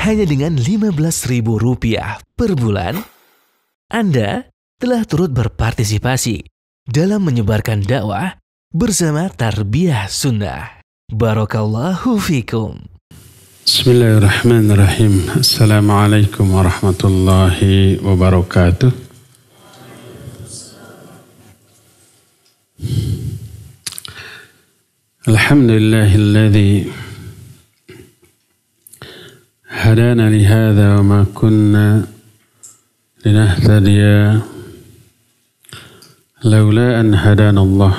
hanya dengan Rp15.000 per bulan, Anda telah turut berpartisipasi dalam menyebarkan dakwah bersama Tarbiyah Sunnah. Barakallahu fikum. Bismillahirrahmanirrahim. Assalamualaikum warahmatullahi wabarakatuh. Alhamdulillahilladzi hadana lihadza wa ma kunna linahtadiya laula an hadana Allah.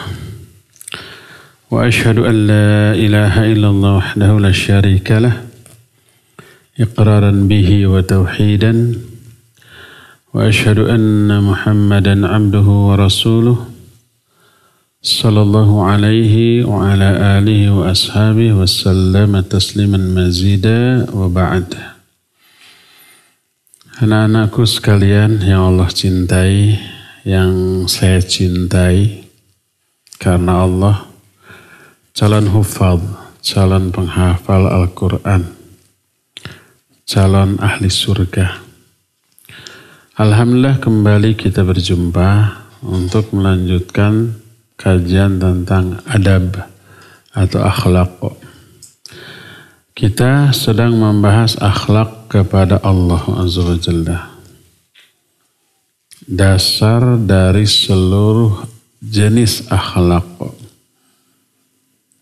Wa ashhadu an la ilaha illallah wahdahu la syarika lah iqraran bihi wa tauhidan wa ashhadu anna Muhammadan abduhu wa rasuluh sallallahu alaihi wa ala alihi wa ashabihi wa sallama tasliman mazida wa ba'd. Anak-anakku sekalian yang Allah cintai, yang saya cintai karena Allah, calon hufadz, calon penghafal Al-Quran, calon ahli surga. Alhamdulillah kembali kita berjumpa untuk melanjutkan kajian tentang adab atau akhlak. Kita sedang membahas akhlak kepada Allah Azza wa Jalla. Dasar dari seluruh jenis akhlak.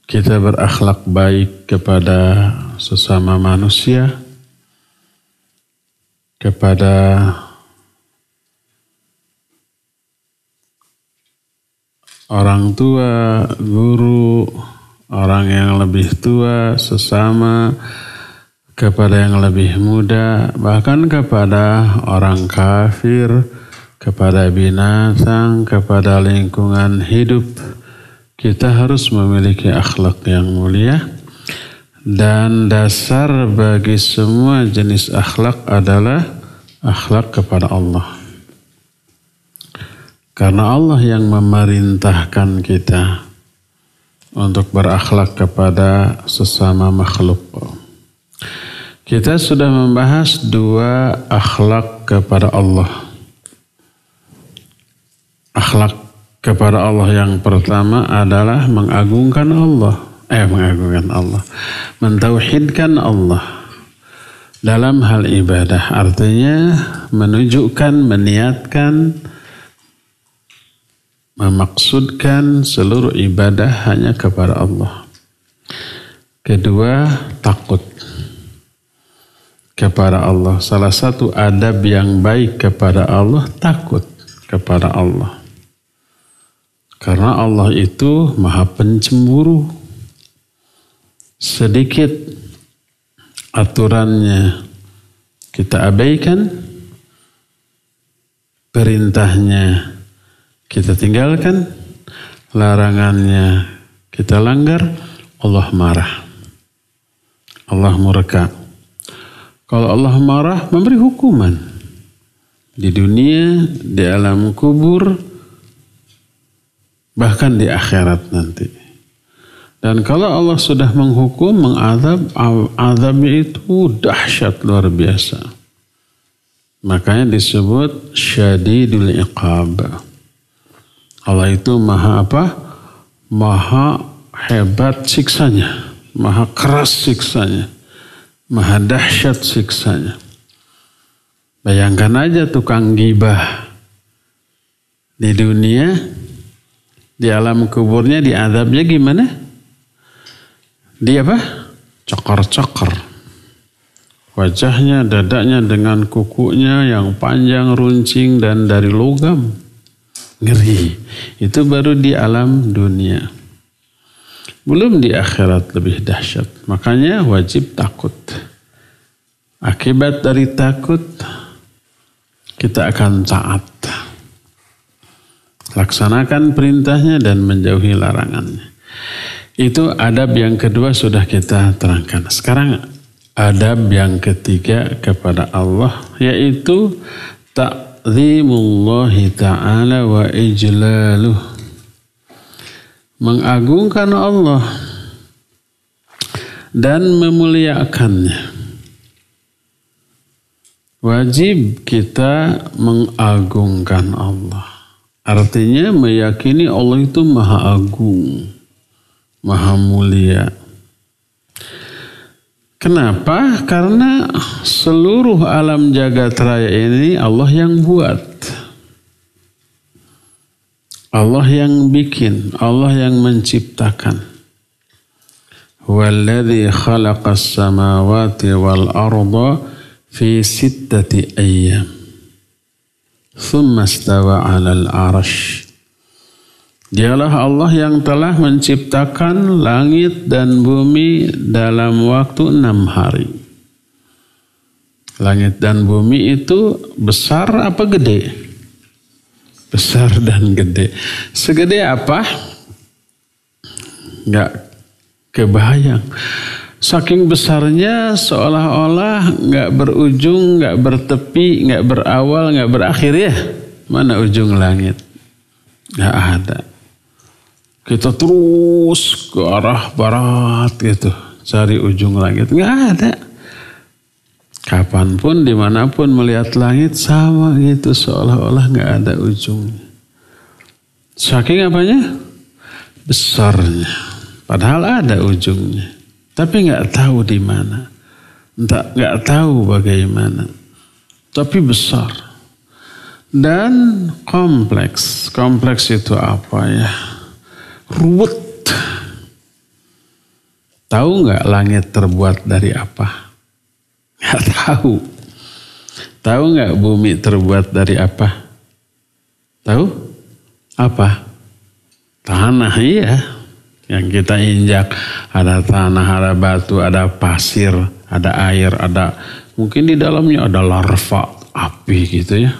Kita berakhlak baik kepada sesama manusia, kepada orang tua, guru, orang yang lebih tua, sesama, kepada yang lebih muda, bahkan kepada orang kafir, kepada binatang, kepada lingkungan hidup. Kita harus memiliki akhlak yang mulia, dan dasar bagi semua jenis akhlak adalah akhlak kepada Allah. Karena Allah yang memerintahkan kita untuk berakhlak kepada sesama makhluk. Kita sudah membahas dua akhlak kepada Allah. Akhlak kepada Allah yang pertama adalah mengagungkan Allah. Mentauhidkan Allah dalam hal ibadah. Artinya menunjukkan, meniatkan, memaksudkan seluruh ibadah hanya kepada Allah. Kedua, takut kepada Allah. Salah satu adab yang baik kepada Allah, takut kepada Allah. Karena Allah itu maha pencemburu. Sedikit aturannya kita abaikan, perintahnya kita tinggalkan, larangannya kita langgar, Allah marah. Allah murka. Kalau Allah marah, memberi hukuman. Di dunia, di alam kubur, bahkan di akhirat nanti. Dan kalau Allah sudah menghukum, mengadab, azabnya itu dahsyat luar biasa. Makanya disebut syadidul iqab. Allah itu maha apa? Maha hebat siksanya, maha keras siksanya, maha dahsyat siksanya. Bayangkan aja tukang gibah di dunia, di alam kuburnya diazabnya gimana? Dia apa? Cokor-cokor. Wajahnya, dadanya dengan kukunya yang panjang, runcing dan dari logam. Ngeri. Itu baru di alam dunia. Belum di akhirat lebih dahsyat. Makanya wajib takut. Akibat dari takut, kita akan taat. Laksanakan perintahnya dan menjauhi larangannya. Itu adab yang kedua sudah kita terangkan. Sekarang adab yang ketiga kepada Allah, yaitu ta'zimullahi ta'ala wa ijlaluh. Mengagungkan Allah dan memuliakannya. wajib kita mengagungkan Allah. Artinya meyakini Allah itu maha agung, maha mulia. Kenapa? Karena seluruh alam jagat raya ini Allah yang buat. Allah yang bikin, Allah yang menciptakan. Huwallazi khalaqas samawati wal arda fi 6 ayyam. Thumma istawa 'alal 'arsy. Dialah Allah yang telah menciptakan langit dan bumi dalam waktu 6 hari. Langit dan bumi itu besar apa gede? Besar dan gede. Segede apa? Enggak kebayang. Saking besarnya seolah-olah nggak berujung, nggak bertepi, nggak berawal, nggak berakhir ya. Mana ujung langit? Nggak ada. Kita terus ke arah barat gitu, cari ujung langit. Nggak ada. Kapanpun, dimanapun melihat langit sama gitu, seolah-olah nggak ada ujungnya. Saking apanya? Besarnya. Padahal ada ujungnya. Tapi nggak tahu di mana, nggak tahu bagaimana. Tapi besar dan kompleks. Kompleks itu apa ya? Ruwet. Tahu nggak langit terbuat dari apa? Nggak tahu. Tahu nggak bumi terbuat dari apa? Tahu? Apa? Tanah, iya. Yang kita injak, ada tanah, ada batu, ada pasir, ada air, ada mungkin di dalamnya ada larva api gitu ya.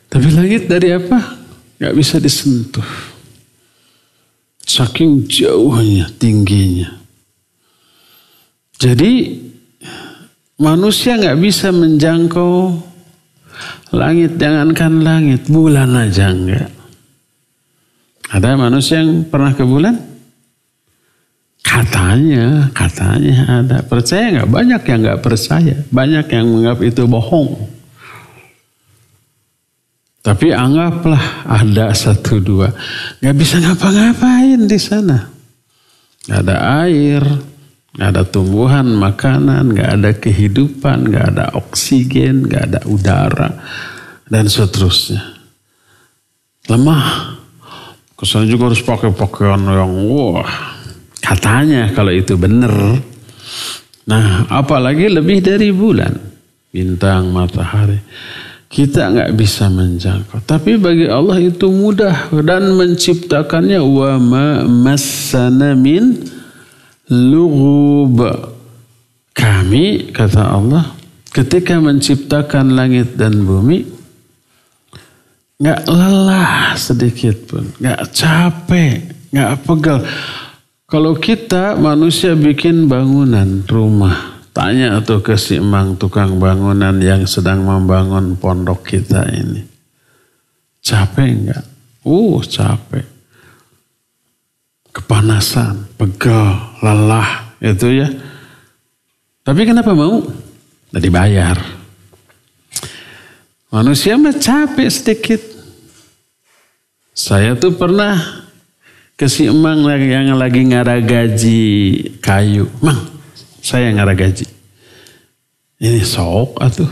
Tapi langit dari apa? Gak bisa disentuh. Saking jauhnya, tingginya. Jadi manusia gak bisa menjangkau langit, jangankan langit, bulan aja enggak. Ada manusia yang pernah ke bulan? Katanya ada. Percaya nggak? Banyak yang nggak percaya. Banyak yang menganggap itu bohong. Tapi anggaplah ada 1-2. Nggak bisa ngapa-ngapain di sana. Nggak ada air, nggak ada tumbuhan, makanan, nggak ada kehidupan, nggak ada oksigen, nggak ada udara, dan seterusnya. Lemah. Kesannya juga harus pakai pakaian yang wah. Katanya kalau itu benar. Nah, apalagi lebih dari bulan, bintang, matahari. Kita nggak bisa menjangkau. Tapi bagi Allah itu mudah dan menciptakannya wa ma massana min lughub. Kami, kata Allah, ketika menciptakan langit dan bumi, nggak lelah sedikit pun, nggak capek, nggak pegal. Kalau kita manusia bikin bangunan rumah, tanya tuh ke si emang tukang bangunan yang sedang membangun pondok kita ini, capek nggak? Capek, kepanasan, pegal, lelah itu ya. Tapi kenapa mau? Nggak dibayar. Manusia mah capek sedikit. Saya tuh pernah ke si emang yang lagi ngaragaji kayu. Mang, saya ngaragaji. Ini sok atuh.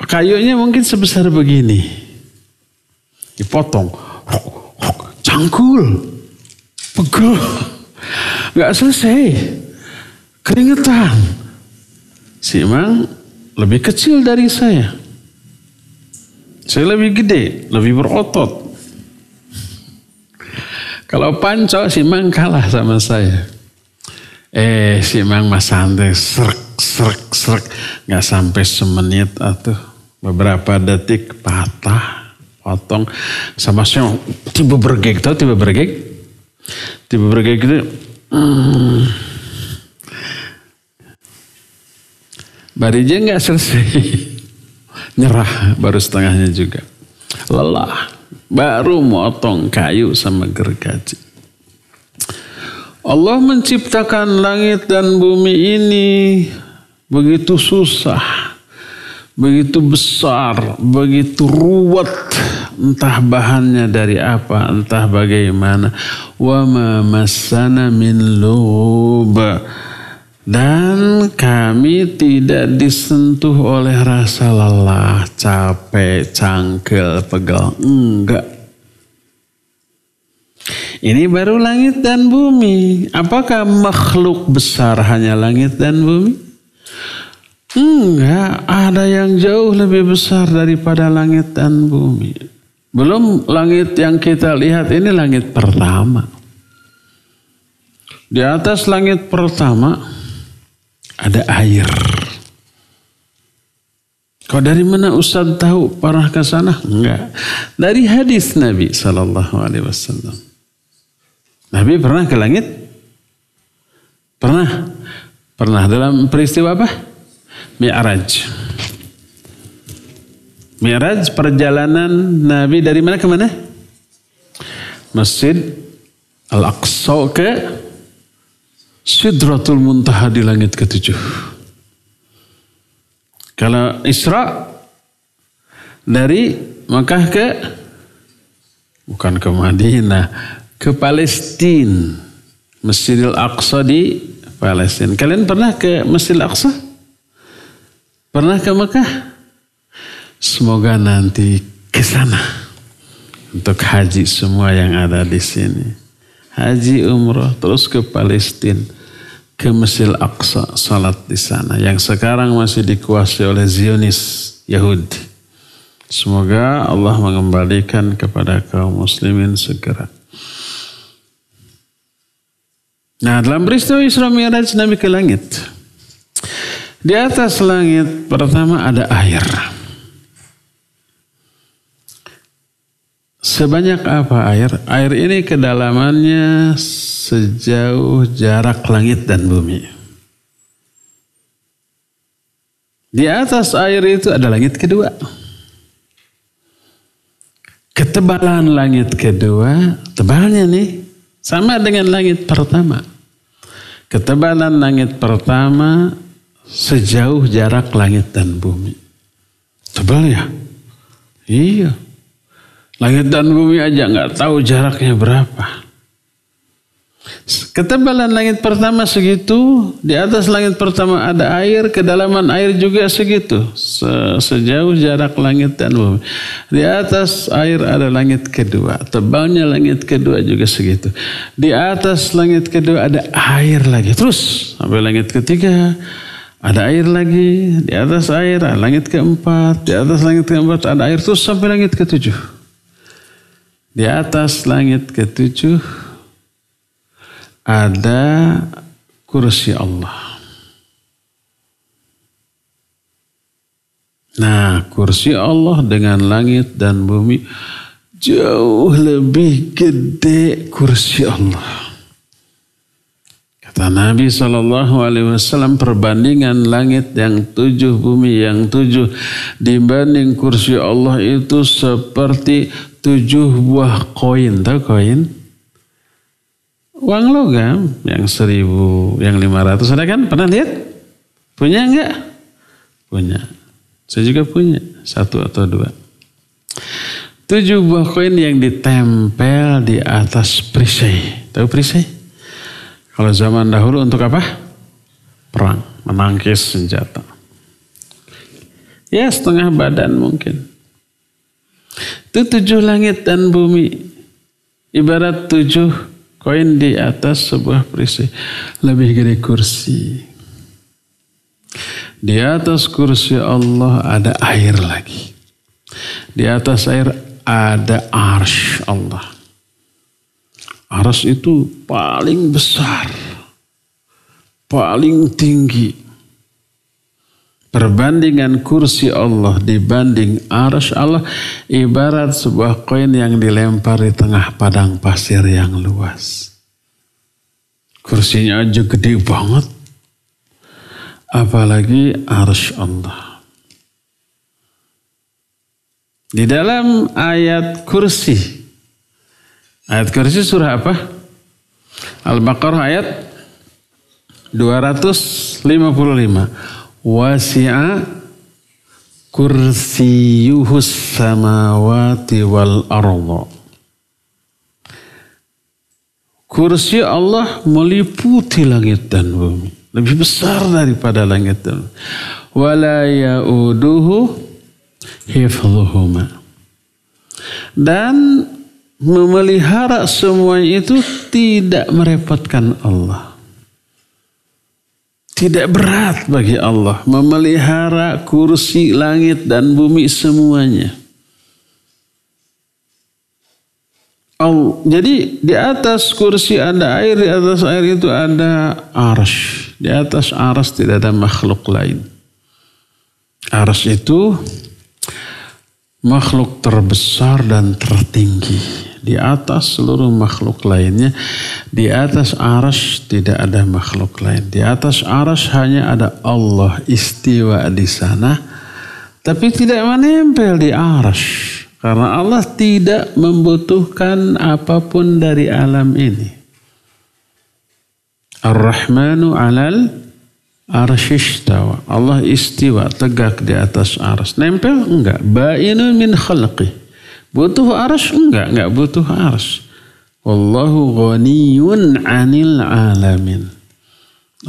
Kayunya mungkin sebesar begini. Dipotong. Cangkul. Pegel. Gak selesai. Keringetan. Si emang lebih kecil dari saya. Saya lebih gede, lebih berotot. Kalau panco, si Mang kalah sama saya. Si Mang mas santai, srek. Nggak sampai semenit atau beberapa detik patah, potong. Sama saya tiba bergeg, tahu tiba bergeg? Tiba bergeg gitu. Barija nggak selesai. Nyerah baru setengahnya juga. Lelah. Baru motong kayu sama gergaji. Allah menciptakan langit dan bumi ini begitu susah. begitu besar, begitu ruwet, entah bahannya dari apa, entah bagaimana. Wa ma massana min lub, dan kami tidak disentuh oleh rasa lelah, capek, cangkel, pegal, enggak. Ini baru langit dan bumi. Apakah makhluk besar hanya langit dan bumi? Enggak, ada yang jauh lebih besar daripada langit dan bumi. Belum langit yang kita lihat ini langit pertama. Di atas langit pertama ada air. Kau dari mana Ustaz tahu pernah ke sana? Enggak. Dari hadis Nabi SAW. Nabi pernah ke langit? Pernah. Pernah dalam peristiwa apa? Mi'raj. Mi'raj perjalanan Nabi dari mana ke mana? Masjid Al-Aqsa ke Sidratul Muntaha di langit ke-7. Kalau Isra dari Makkah ke, bukan ke Madinah, ke Palestina. Masjidil Aqsa di Palestina. Kalian pernah ke Masjidil Aqsa? Pernah ke Mekah? Semoga nanti ke sana untuk haji semua yang ada di sini. Haji umrah terus ke Palestina, ke Masjidil Aqsa, salat di sana yang sekarang masih dikuasai oleh Zionis Yahudi. Semoga Allah mengembalikan kepada kaum muslimin segera. Nah, dalam peristiwa Isra Mi'raj Nabi ke langit. Di atas langit pertama ada air. Sebanyak apa air? Air ini kedalamannya sejauh jarak langit dan bumi. Di atas air itu ada langit kedua. Ketebalan langit kedua, tebalnya nih sama dengan langit pertama. Ketebalan langit pertama sejauh jarak langit dan bumi. Tebal ya? Iya. Langit dan bumi aja nggak tahu jaraknya berapa. Ketebalan langit pertama segitu, di atas langit pertama ada air, kedalaman air juga segitu, sejauh jarak langit dan bumi. Di atas air ada langit kedua, tebalnya langit kedua juga segitu. Di atas langit kedua ada air lagi, terus sampai langit ketiga ada air lagi, di atas air ada langit keempat, di atas langit keempat ada air terus sampai langit ketujuh. Di atas langit ketujuh ada kursi Allah. Nah, kursi Allah dengan langit dan bumi jauh lebih gede kursi Allah. Kata Nabi SAW, perbandingan langit yang 7, bumi yang 7 dibanding kursi Allah itu seperti 7 buah koin. Tahu koin? Uang logam yang 1000, yang 500 ada kan? Pernah lihat? Punya enggak? Punya. Saya juga punya 1 atau 2. 7 buah koin yang ditempel di atas perisai. Tahu perisai? Kalau zaman dahulu untuk apa? Perang, menangkis senjata. Ya setengah badan mungkin. Itu 7 langit dan bumi. Ibarat 7 koin di atas sebuah perisai. Lebih gede kursi. Di atas kursi Allah ada air lagi. Di atas air ada arsy Allah. Arsy itu paling besar. Paling tinggi. Perbandingan kursi Allah dibanding arsy Allah ibarat sebuah koin yang dilempar di tengah padang pasir yang luas. Kursinya aja gede banget. Apalagi arsy Allah. Di dalam ayat kursi. Ayat kursi surah apa? Al-Baqarah ayat 255. Wasi'a kursiyuhus samawati wal arda. Kursi Allah meliputi langit dan bumi. Lebih besar daripada langit dan bumi. Wala ya'uduhu hifdhuhuma. Dan memelihara semuanya itu tidak merepotkan Allah. Tidak berat bagi Allah memelihara kursi langit dan bumi semuanya. Jadi di atas kursi ada air, di atas air itu ada arsy. Di atas arsy tidak ada makhluk lain. Arsy itu makhluk terbesar dan tertinggi. Di atas seluruh makhluk lainnya. Di atas arsy tidak ada makhluk lain. Di atas arsy hanya ada Allah istiwa di sana. Tapi tidak menempel di arsy. Karena Allah tidak membutuhkan apapun dari alam ini. Ar-Rahmanu 'alal arsy istawa. Allah istiwa, tegak di atas arsy. Nempel? Enggak. Ba'inun min khalqih. Butuh arsy? Enggak butuh arsy. Wallahu ghaniyun 'anil 'alamin.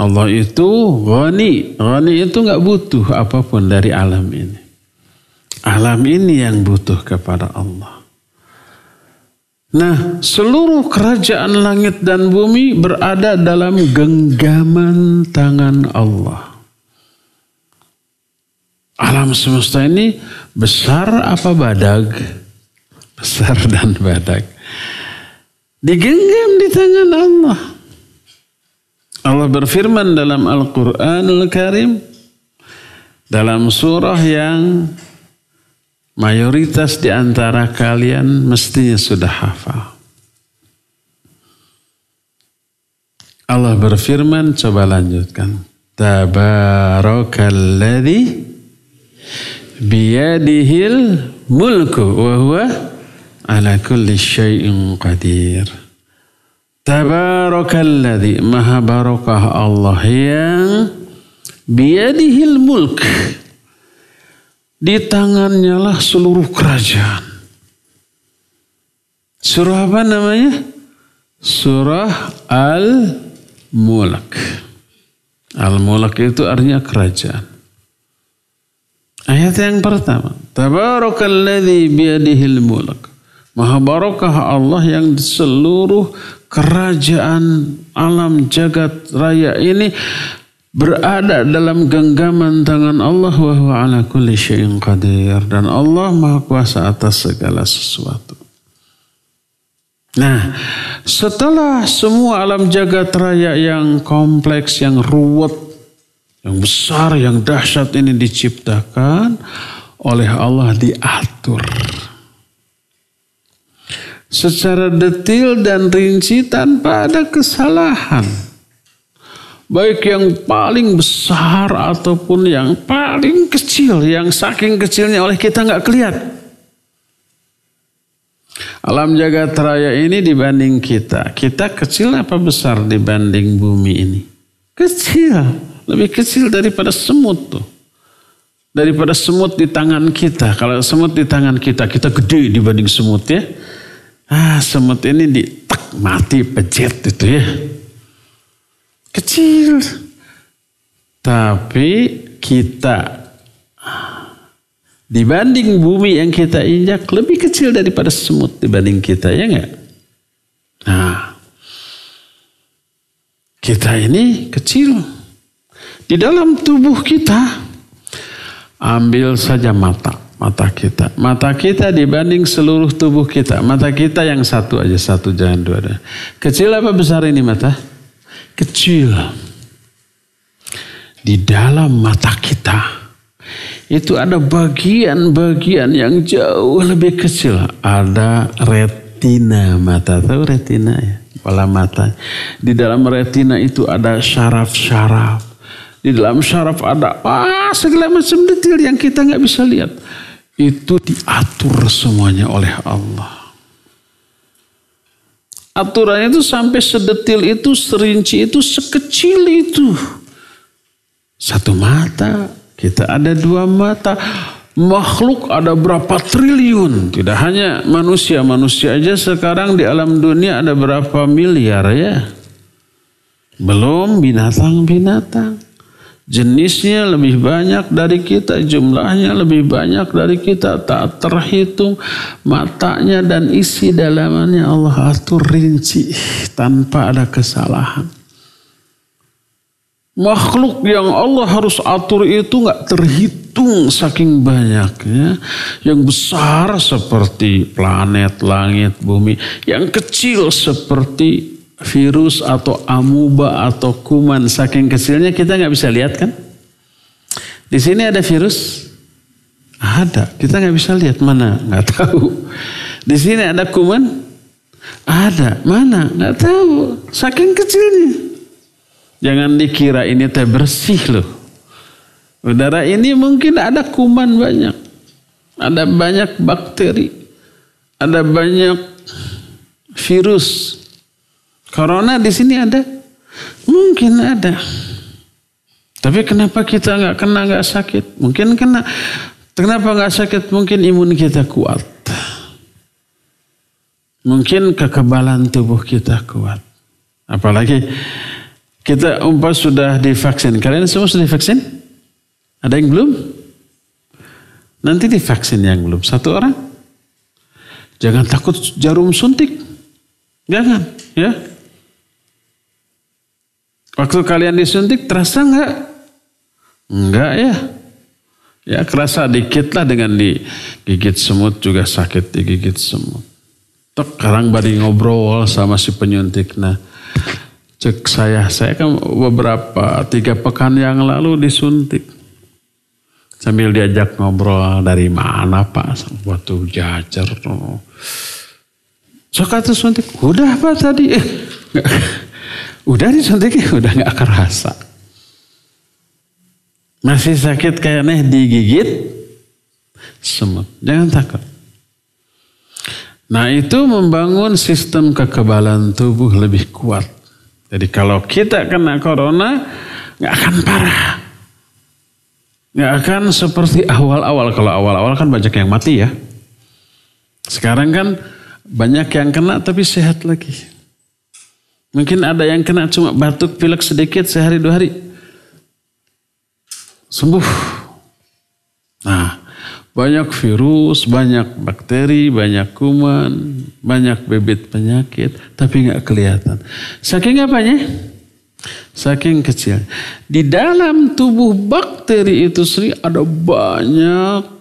Allah itu ghani. Ghani itu enggak butuh apapun dari alam ini. Alam ini yang butuh kepada Allah. Nah, seluruh kerajaan langit dan bumi berada dalam genggaman tangan Allah. Alam semesta ini besar apa badag? Besar dan badag. Digenggam di tangan Allah. Allah berfirman dalam Al-Quranul Karim, dalam surah yang mayoritas di antara kalian mestinya sudah hafal. Allah berfirman, coba lanjutkan. Tabarakalladzi biyadihil mulku wa huwa ala kulli syai'in qadir. Tabarakalladzi, maha barakah Allah yang biyadihil mulk. Di tangannya lah seluruh kerajaan. Surah apa namanya? Surah Al-Mulk. Al-Mulk itu artinya kerajaan. Ayat yang pertama. Tabarakalladzi biyadihil mulk. Maha barakah Allah yang di seluruh kerajaan alam jagat raya ini berada dalam genggaman tangan Allah, wa huwa ala kulli syai'in qadir, dan Allah maha kuasa atas segala sesuatu. Nah, setelah semua alam jagat raya yang kompleks, yang ruwet, yang besar, yang dahsyat ini diciptakan oleh Allah, diatur secara detail dan rinci tanpa ada kesalahan. Baik yang paling besar ataupun yang paling kecil, yang saking kecilnya oleh kita nggak kelihatan. Alam jagat raya ini dibanding kita kecil apa besar dibanding bumi ini? Kecil, lebih kecil daripada semut tuh. Daripada semut di tangan kita. Kalau semut di tangan kita gede dibanding semut ya. Semut ini mati pejet itu ya. Kecil. Tapi kita dibanding bumi yang kita injak lebih kecil daripada semut dibanding kita, ya enggak? Nah, kita ini kecil. Di dalam tubuh kita, ambil saja mata kita. Mata kita dibanding seluruh tubuh kita. Mata kita yang satu aja, satu jangan dua. Kecil apa besar ini mata? Kecil. Di dalam mata kita itu ada bagian-bagian yang jauh lebih kecil. Ada retina mata. Tahu retina ya? Kepala mata. Di dalam retina itu ada syaraf-syaraf. Di dalam syaraf ada segala macam detail yang kita nggak bisa lihat. Itu diatur semuanya oleh Allah. Aturannya itu sampai sedetil itu, serinci itu, sekecil itu. Satu mata, kita ada dua mata. Makhluk ada berapa triliun. Tidak hanya manusia. Manusia aja sekarang di alam dunia ada berapa miliar ya. Belum binatang-binatang. Jenisnya lebih banyak dari kita. Jumlahnya lebih banyak dari kita. Tak terhitung. Matanya dan isi dalamannya Allah atur rinci. Tanpa ada kesalahan. Makhluk yang Allah harus atur itu gak terhitung saking banyaknya. Yang besar seperti planet, langit, bumi. Yang kecil seperti virus atau amuba atau kuman. Saking kecilnya kita gak bisa lihat kan. Di sini ada virus? Ada. Kita gak bisa lihat. Mana? Gak tahu. Di sini ada kuman? Ada. Mana? Gak tahu. Saking kecilnya. Jangan dikira ini teh bersih loh. Udara ini mungkin ada kuman banyak. Ada banyak bakteri. Ada banyak virus. Corona di sini ada? Mungkin ada. Tapi kenapa kita nggak kena, nggak sakit? Mungkin kena. Kenapa nggak sakit? Mungkin imun kita kuat. Mungkin kekebalan tubuh kita kuat. Apalagi kita sudah divaksin. Kalian semua sudah divaksin? Ada yang belum? Nanti divaksin yang belum. 1 orang. Jangan takut jarum suntik. Jangan. Ya. Waktu kalian disuntik terasa enggak? Enggak ya. Ya kerasa dikit lah dengan digigit semut juga sakit digigit semut. Sekarang bari ngobrol sama si penyuntik. Nah. Cek saya kan beberapa 3 pekan yang lalu disuntik. Sambil diajak ngobrol, dari mana Pak? Waktu jajar. Sokatu suntik, udah Pak tadi. Udah disuntik, udah gak kerasa. Masih sakit kayaknya digigit semut. Jangan takut. Nah itu membangun sistem kekebalan tubuh lebih kuat. Jadi kalau kita kena corona, gak akan parah. Gak akan seperti awal-awal. Kalau awal-awal kan banyak yang mati ya. Sekarang kan banyak yang kena tapi sehat lagi. Mungkin ada yang kena cuma batuk, pilek sedikit sehari 2 hari. Sembuh. Nah, banyak virus, banyak bakteri, banyak kuman, banyak bibit penyakit, tapi nggak kelihatan. Saking apanya? Saking kecil. Di dalam tubuh bakteri itu sendiri ada banyak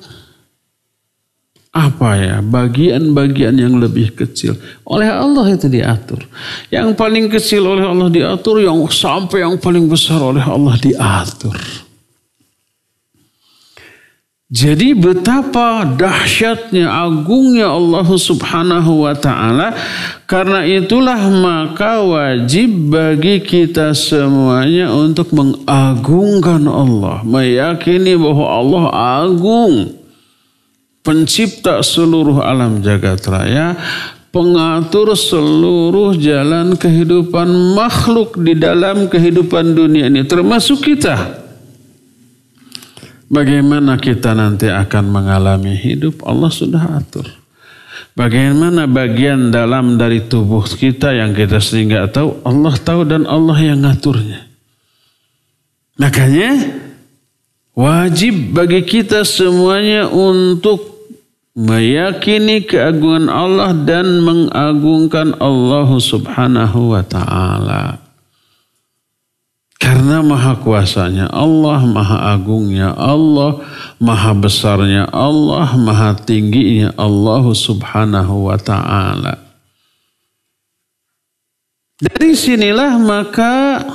bagian-bagian yang lebih kecil. Oleh Allah itu diatur. Yang paling kecil oleh Allah diatur, sampai yang paling besar oleh Allah diatur. Jadi betapa dahsyatnya, agungnya Allah Subhanahu wa ta'ala. Karena itulah maka wajib bagi kita semuanya untuk mengagungkan Allah. Meyakini bahwa Allah agung. Pencipta seluruh alam jagat raya. Pengatur seluruh jalan kehidupan makhluk di dalam kehidupan dunia ini. Termasuk kita. Bagaimana kita nanti akan mengalami hidup, Allah sudah atur. Bagaimana bagian dalam dari tubuh kita yang kita sendiri nggak tahu, Allah tahu dan Allah yang ngaturnya. Makanya wajib bagi kita semuanya untuk meyakini keagungan Allah dan mengagungkan Allah Subhanahu wa ta'ala. Karena maha kuasanya Allah, maha agungnya Allah, maha besarnya Allah, maha tingginya Allah Subhanahu wa ta'ala. Dari sinilah maka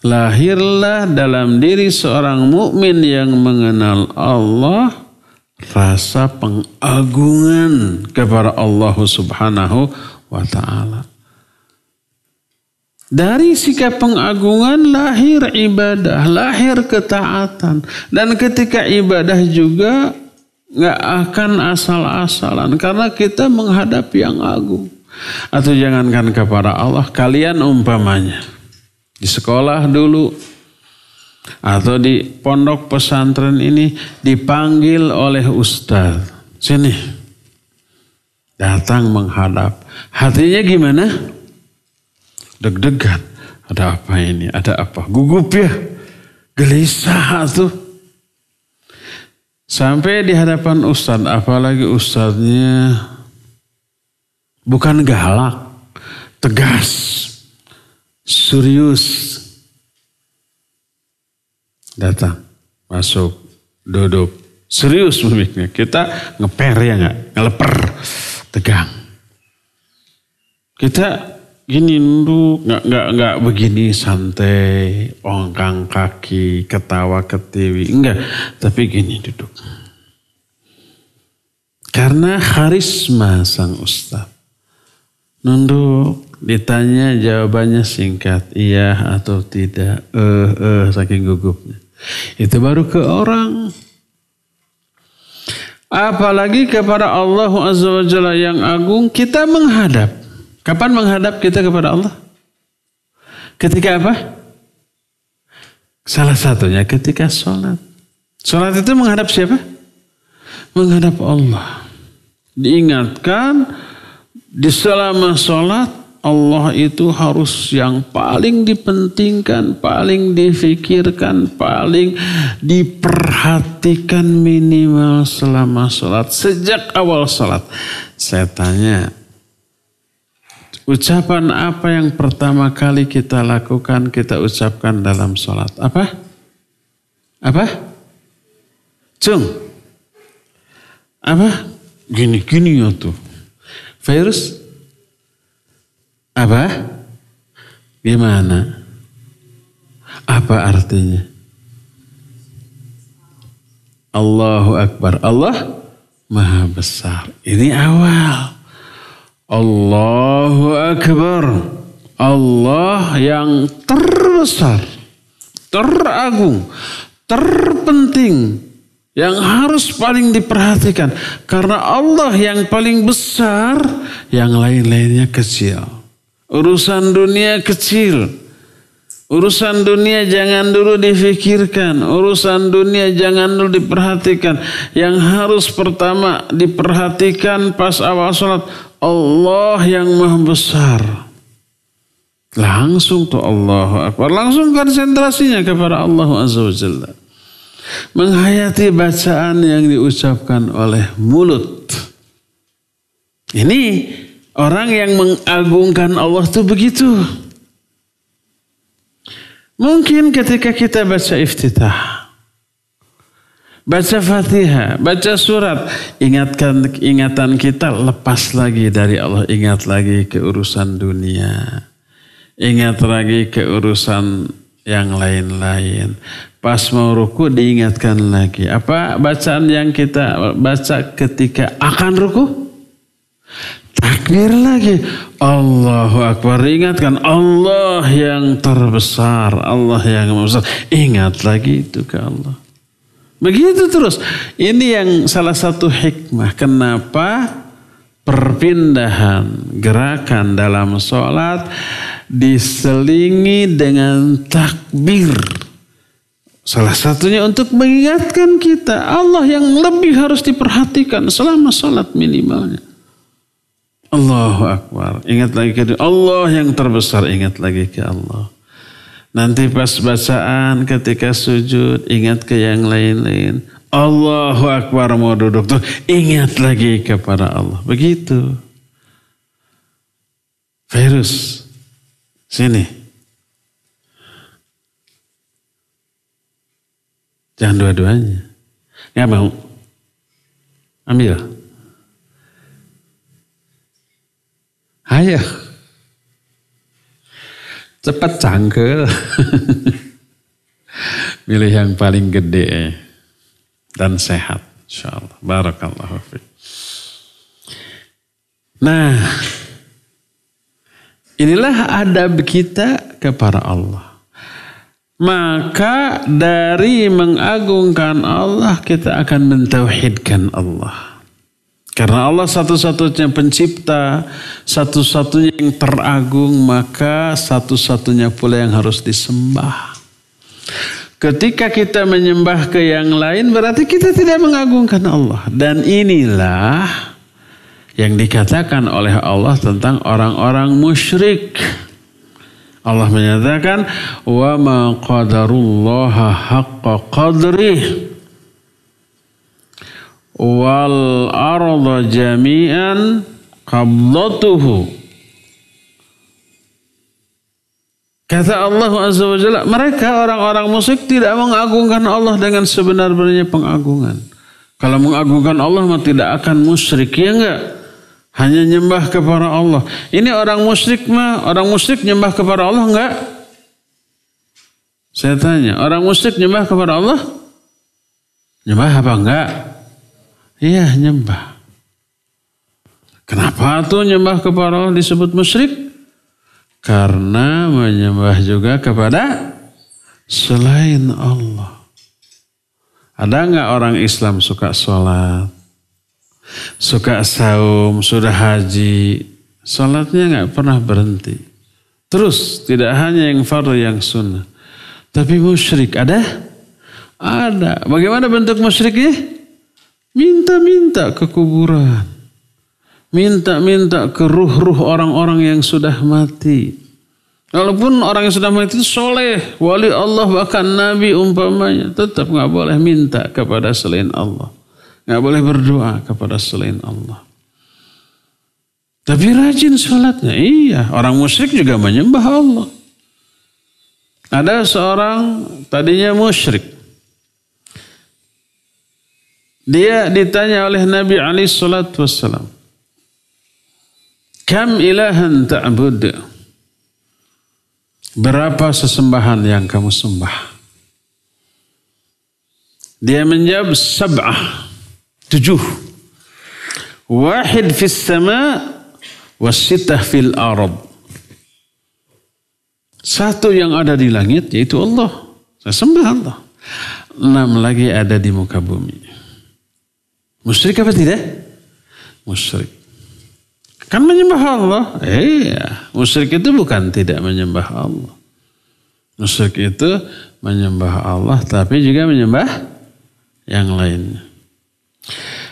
lahirlah dalam diri seorang mukmin yang mengenal Allah rasa pengagungan kepada Allah Subhanahu wa ta'ala. Dari sikap pengagungan lahir ibadah, lahir ketaatan. Dan ketika ibadah juga gak akan asal-asalan. Karena kita menghadap yang agung. Atau jangankan kepada Allah, kalian umpamanya. Di sekolah dulu atau di pondok pesantren ini dipanggil oleh ustaz. Sini. Datang menghadap. Hatinya gimana? Deg-degan. Ada apa ini? Ada apa? Gugup ya. Gelisah tuh. Sampai di hadapan ustaz. Apalagi ustaznya bukan galak. Tegas. Serius. Datang. Masuk. Duduk. Serius mimiknya. Kita ngeper ya nggak? Ngeleper. Tegang. Kita gini nunduk, nggak begini santai, ongkang kaki, ketawa ketiwi, enggak, tapi gini duduk. Karena karisma sang ustaz. Nunduk, ditanya jawabannya singkat, iya atau tidak, saking gugupnya. Itu baru ke orang. Apalagi kepada Allah Azza wa Jalla yang agung kita menghadap. Kapan menghadap kita kepada Allah? Ketika apa? Salah satunya ketika sholat. Sholat itu menghadap siapa? Menghadap Allah. Diingatkan di selama sholat Allah itu harus yang paling dipentingkan, paling difikirkan, paling diperhatikan minimal selama sholat. Sejak awal sholat. Saya tanya, ucapan apa yang pertama kali kita lakukan, kita ucapkan dalam sholat? Apa? Apa? Cung? Apa? Gini ya tuh. Virus? Apa? Gimana? Apa artinya? Allahu Akbar. Allah Maha Besar. Ini awal. Allahu Akbar. Allah yang terbesar, teragung, terpenting, yang harus paling diperhatikan. Karena Allah yang paling besar, yang lain-lainnya kecil. Urusan dunia kecil. Urusan dunia jangan dulu difikirkan. Urusan dunia jangan dulu diperhatikan. Yang harus pertama diperhatikan pas awal sholat. Allah yang maha besar. Langsung tuh Allahu Akbar. Langsung konsentrasinya kepada Allah Azza wa Jalla. Menghayati bacaan yang diucapkan oleh mulut. Ini orang yang mengagungkan Allah tuh begitu. Mungkin ketika kita baca iftitah, baca Fatihah, baca surat, ingatan kita lepas lagi dari Allah, ingat lagi ke urusan dunia, ingat lagi ke urusan yang lain-lain. Pas mau ruku diingatkan lagi. Apa bacaan yang kita baca ketika akan ruku? Takbir lagi. Allahu Akbar. Ingatkan Allah yang terbesar. Allah yang besar. Ingat lagi itu ke Allah. Begitu terus. Ini yang salah satu hikmah. Kenapa perpindahan gerakan dalam sholat diselingi dengan takbir. Salah satunya untuk mengingatkan kita. Allah yang lebih harus diperhatikan selama sholat minimalnya. Allahu Akbar. Ingat lagi ke Allah yang terbesar. Ingat lagi ke Allah. Nanti pas bacaan ketika sujud. Ingat ke yang lain-lain. Allahu Akbar mau duduk tuh. Ingat lagi kepada Allah. Begitu. Virus. Sini. Jangan dua-duanya. Nggak mau. Ambil. Ayo. Cepat cangkel. Pilih yang paling gede dan sehat. InsyaAllah. Barakallahu fiik. Nah. Inilah adab kita kepada Allah. Maka dari mengagungkan Allah kita akan mentauhidkan Allah. Karena Allah satu-satunya pencipta, satu-satunya yang teragung, maka satu-satunya pula yang harus disembah. Ketika kita menyembah ke yang lain berarti kita tidak mengagungkan Allah. Dan inilah yang dikatakan oleh Allah tentang orang-orang musyrik. Allah menyatakan wa ma qadarullaha haqqa qadrih wal arda jami'an qabdatuhu. Kata Allah Azza wa Jalla, mereka orang-orang musyrik tidak mengagungkan Allah dengan sebenar-benarnya pengagungan. Kalau mengagungkan Allah mah tidak akan musyrik, ya enggak? Hanya nyembah kepada Allah. Ini orang musyrik mah, orang musyrik nyembah kepada Allah enggak? Saya tanya, orang musyrik nyembah kepada Allah? Nyembah apa enggak? Iya, nyembah. Kenapa tuh nyembah kepada Allah disebut musyrik? Karena menyembah juga kepada selain Allah. Ada enggak orang Islam suka sholat, suka saum, sudah haji, sholatnya enggak pernah berhenti. Terus tidak hanya yang fardu yang sunnah, tapi musyrik ada? Ada. Bagaimana bentuk musyriknya? Minta-minta ke kuburan. Minta-minta ke ruh-ruh orang-orang yang sudah mati. Walaupun orang yang sudah mati itu soleh, wali Allah bahkan nabi umpamanya, tetap nggak boleh minta kepada selain Allah, nggak boleh berdoa kepada selain Allah. Tapi rajin sholatnya, iya. Orang musyrik juga menyembah Allah. Ada seorang tadinya musyrik. Dia ditanya oleh Nabi alaihi salatu wassalam, kam ilahan ta'bud? Berapa sesembahan yang kamu sembah? Dia menjawab 7. Wahid fis sama wasitah fil arad. 1 yang ada di langit yaitu Allah. Saya sembah Allah. 6 lagi ada di muka bumi. Musyrik apa tidak? Musyrik. Kan menyembah Allah. Iya. Musyrik itu bukan tidak menyembah Allah. Musyrik itu menyembah Allah tapi juga menyembah yang lainnya.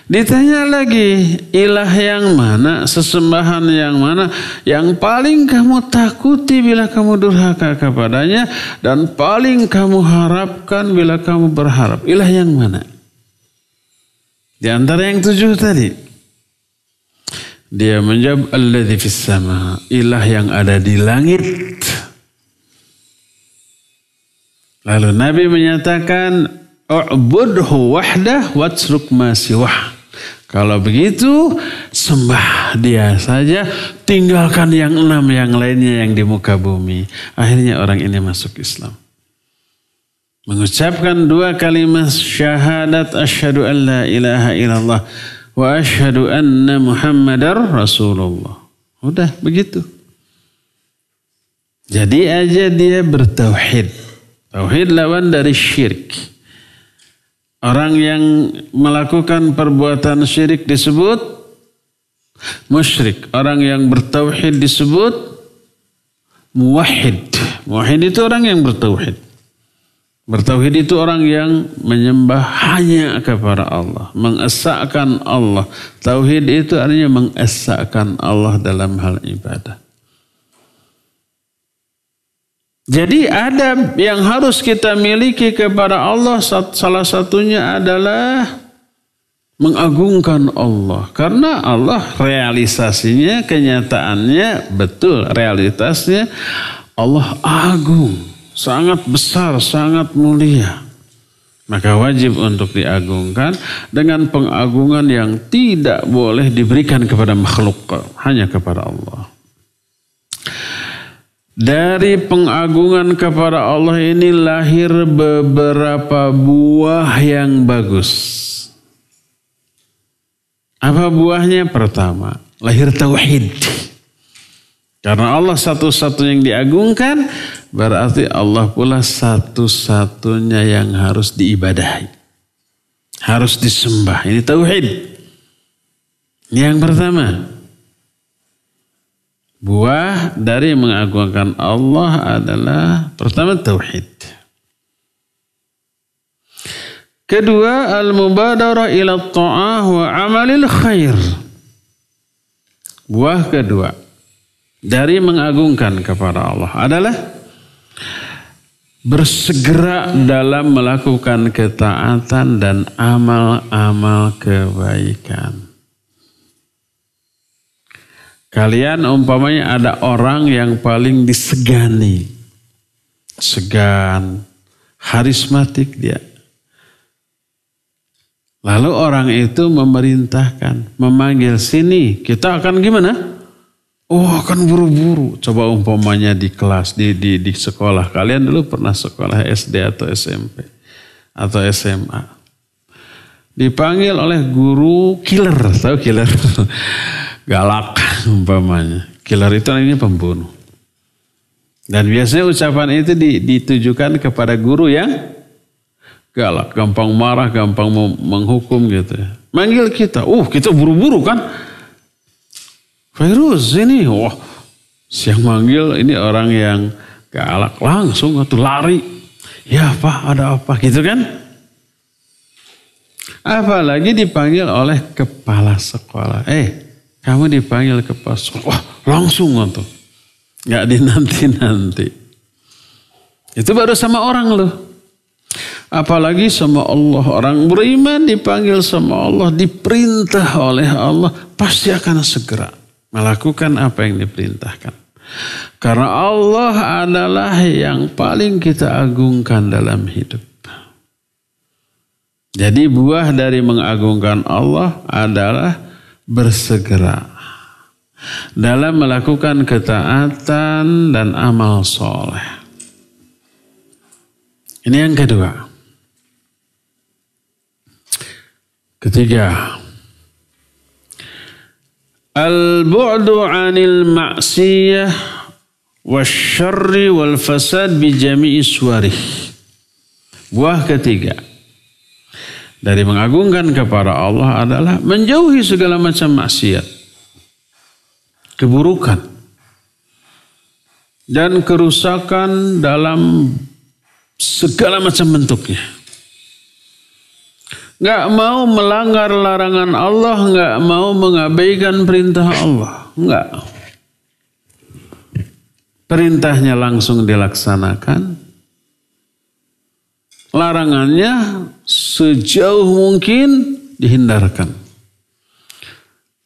Ditanya lagi, ilah yang mana, sesembahan yang mana yang paling kamu takuti bila kamu durhaka kepadanya dan paling kamu harapkan bila kamu berharap. Ilah yang mana? Di antara yang 7 tadi. Dia menjawab alladzi fis sama, ilah yang ada di langit. Lalu Nabi menyatakan u'budhu wahdah watruk ma siwah. Kalau begitu sembah dia saja, tinggalkan yang 6 yang lainnya yang di muka bumi. Akhirnya orang ini masuk Islam. Mengucapkan 2 kalimat syahadat asyhadu an la ilaha illallah wa asyhadu anna Muhammadar Rasulullah. Udah begitu. Jadi aja dia bertauhid. Tauhid lawan dari syirik. Orang yang melakukan perbuatan syirik disebut musyrik. Orang yang bertauhid disebut muwahhid. Muwahhid itu orang yang bertauhid. Bertauhid itu orang yang menyembah hanya kepada Allah, mengesahkan Allah. Tauhid itu artinya mengesahkan Allah dalam hal ibadah. Jadi adab yang harus kita miliki kepada Allah salah satunya adalah mengagungkan Allah. Karena Allah realisasinya, kenyataannya betul, realitasnya Allah agung. Sangat besar, sangat mulia. Maka wajib untuk diagungkan dengan pengagungan yang tidak boleh diberikan kepada makhluk. Hanya kepada Allah. Dari pengagungan kepada Allah ini lahir beberapa buah yang bagus. Apa buahnya? Pertama, lahir tauhid. Karena Allah satu-satunya yang diagungkan, berarti Allah pula satu-satunya yang harus diibadahi. Harus disembah. Ini tauhid. Yang pertama, buah dari mengagungkan Allah adalah pertama tauhid. Kedua, al-mubadarah ila ta'ah wa amalil khair. Buah kedua dari mengagungkan kepada Allah adalah bersegera dalam melakukan ketaatan dan amal-amal kebaikan. Kalian umpamanya ada orang yang paling disegani, segan, karismatik dia. Lalu orang itu memerintahkan, memanggil, sini, kita akan gimana? Oh, akan buru-buru. Coba umpamanya di kelas, di sekolah. Kalian dulu pernah sekolah SD atau SMP atau SMA. Dipanggil oleh guru killer, tahu killer? Galak umpamanya. Killer itu ini pembunuh. Dan biasanya ucapan itu ditujukan kepada guru yang galak, gampang marah, gampang menghukum gitu. Manggil kita, kita buru-buru kan. Virus ini, siang manggil ini orang yang galak, langsung atau lari. Ya Pak, ada apa gitu kan. Apalagi dipanggil oleh kepala sekolah. Kamu dipanggil kepala sekolah, langsung tuh. Nggak dinanti-nanti. Itu baru sama orang loh. Apalagi sama Allah. Orang beriman dipanggil sama Allah, diperintah oleh Allah, pasti akan segera melakukan apa yang diperintahkan. Karena Allah adalah yang paling kita agungkan dalam hidup. Jadi buah dari mengagungkan Allah adalah bersegera dalam melakukan ketaatan dan amal soleh. Ini yang kedua. Ketiga, al-bu'du 'anil ma'siyah wasyarri wal fasad bi jami'i suwarih. Buah ketiga dari mengagungkan kepada Allah adalah menjauhi segala macam maksiat, keburukan, dan kerusakan dalam segala macam bentuknya. Nggak mau melanggar larangan Allah, nggak mau mengabaikan perintah Allah, nggak. Perintahnya langsung dilaksanakan, larangannya sejauh mungkin dihindarkan.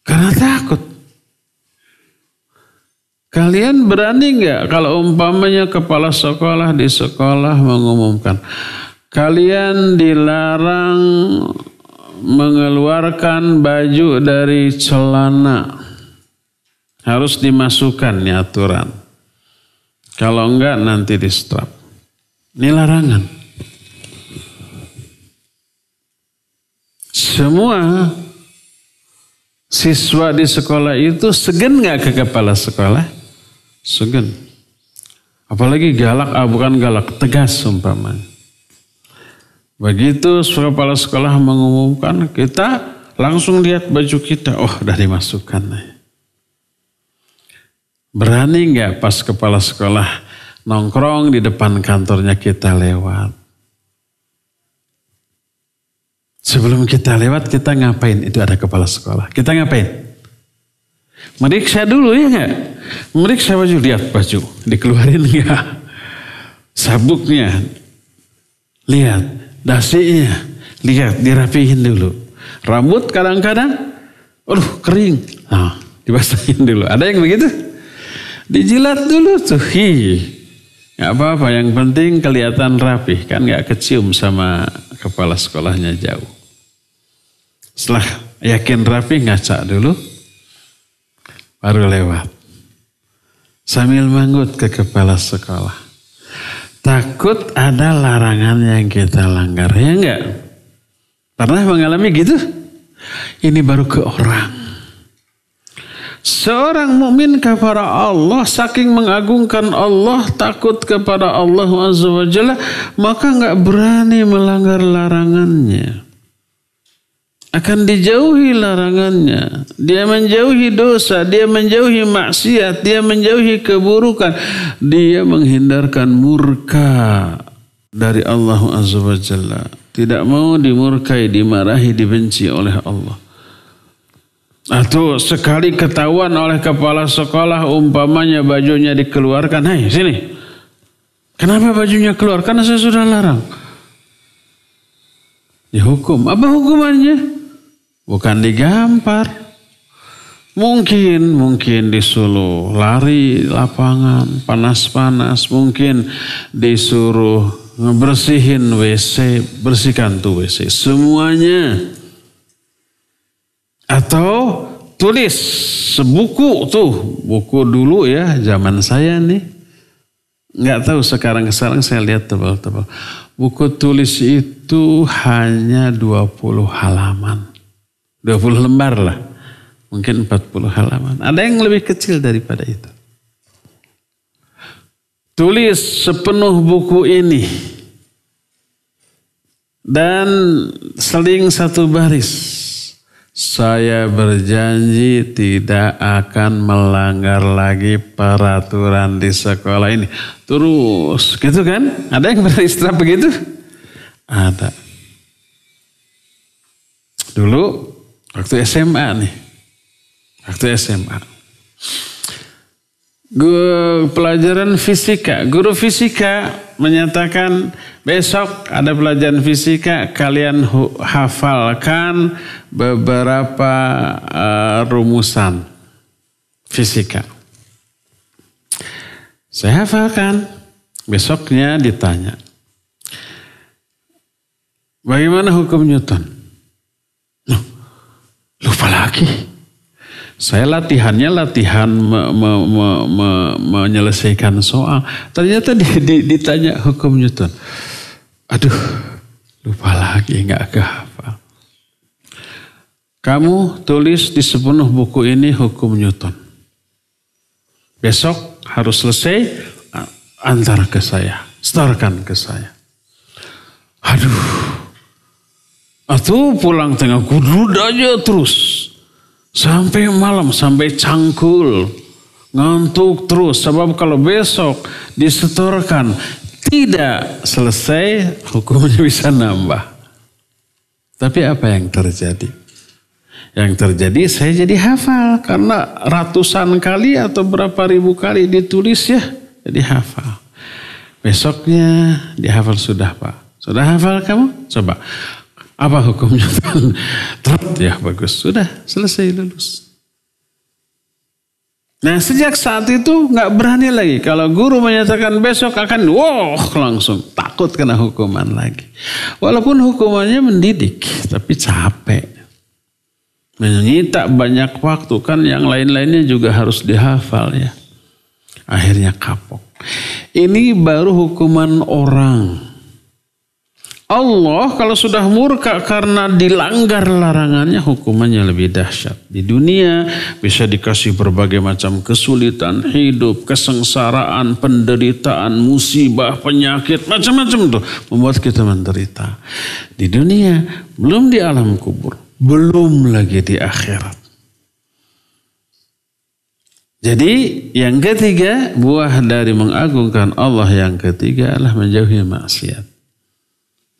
Karena takut. Kalian berani nggak kalau umpamanya kepala sekolah di sekolah mengumumkan, kalian dilarang mengeluarkan baju dari celana. Harus dimasukkan nih aturan. Kalau enggak nanti di strap. Ini larangan. Semua siswa di sekolah itu segen nggak ke kepala sekolah? Segen. Apalagi galak, bukan galak, tegas umpamanya. Begitu kepala sekolah mengumumkan, kita langsung lihat baju kita. Oh, udah dimasukkan. Berani nggak pas kepala sekolah nongkrong di depan kantornya kita lewat? Sebelum kita lewat, kita ngapain? Itu ada kepala sekolah. Kita ngapain? Meriksa dulu ya nggak? Meriksa baju, lihat baju. Dikeluarin nggak? Sabuknya. Lihat. Dasinya. Lihat, dirapihin dulu. Rambut kadang-kadang, kering. Nah, dibasahin dulu. Ada yang begitu? Dijilat dulu tuh. Nggak apa-apa, yang penting kelihatan rapi. Kan nggak kecium sama kepala sekolahnya jauh. Setelah yakin rapi, ngaca dulu. Baru lewat. Sambil manggut ke kepala sekolah. Takut ada larangan yang kita langgar. Ya enggak? Pernah mengalami gitu? Ini baru ke orang. Seorang mukmin kepada Allah, saking mengagungkan Allah, takut kepada Allah Azza wa Jalla, maka enggak berani melanggar larangannya. Akan dijauhi larangannya. Dia menjauhi dosa, dia menjauhi maksiat, dia menjauhi keburukan. Dia menghindarkan murka dari Allah Azza wa Jalla. tidak mau dimurkai, dimarahi, dibenci oleh Allah. Atau sekali ketahuan oleh kepala sekolah umpamanya bajunya dikeluarkan, "Hei, sini. Kenapa bajunya keluar? Karena saya sudah larang." Dihukum. Apa hukumannya? Bukan digampar. Mungkin disuruh lari lapangan panas-panas, mungkin disuruh ngebersihin WC, bersihkan tuh WC semuanya. Atau tulis sebuku tuh, buku dulu ya zaman saya nih. Nggak tahu sekarang saya lihat tebal-tebal. Buku tulis itu hanya 20 halaman. 20 lembar lah. Mungkin 40 halaman. Ada yang lebih kecil daripada itu. Tulis sepenuh buku ini. Dan seling satu baris. Saya berjanji tidak akan melanggar lagi peraturan di sekolah ini. Terus gitu kan? Ada yang beristilah begitu? Ada. Dulu waktu SMA nih. Waktu SMA. Pelajaran fisika. Guru fisika menyatakan besok ada pelajaran fisika, kalian hafalkan beberapa rumusan fisika. Saya hafalkan. Besoknya ditanya, bagaimana hukum Newton? Lupa lagi. Saya latihan menyelesaikan soal. Ternyata ditanya hukum Newton. Aduh, lupa lagi, nggak kehafal. Kamu tulis di sepenuh buku ini hukum Newton. Besok harus selesai, antar ke saya, setorkan ke saya. Aduh, atau pulang tengah kudu aja terus. Sampai malam, sampai cangkul. Ngantuk terus. Sebab kalau besok disetorkan tidak selesai, hukumnya bisa nambah. Tapi apa yang terjadi? Yang terjadi saya jadi hafal. Karena ratusan kali atau berapa ribu kali ditulis ya. Jadi hafal. Besoknya dihafal sudah Pak. Sudah hafal kamu? Coba. Apa hukumnya? Ya bagus. Sudah selesai lulus. Nah sejak saat itu gak berani lagi. Kalau guru menyatakan besok akan langsung takut kena hukuman lagi. Walaupun hukumannya mendidik. Tapi capek. Menyita banyak waktu. Kan yang lain-lainnya juga harus dihafal ya. Akhirnya kapok. Ini baru hukuman orang. Allah kalau sudah murka karena dilanggar larangannya, hukumannya lebih dahsyat. Di dunia bisa dikasih berbagai macam kesulitan hidup, kesengsaraan, penderitaan, musibah, penyakit, macam-macam tuh membuat kita menderita. Di dunia, belum di alam kubur, belum lagi di akhirat. Jadi yang ketiga, buah dari mengagungkan Allah yang ketiga adalah menjauhi maksiat.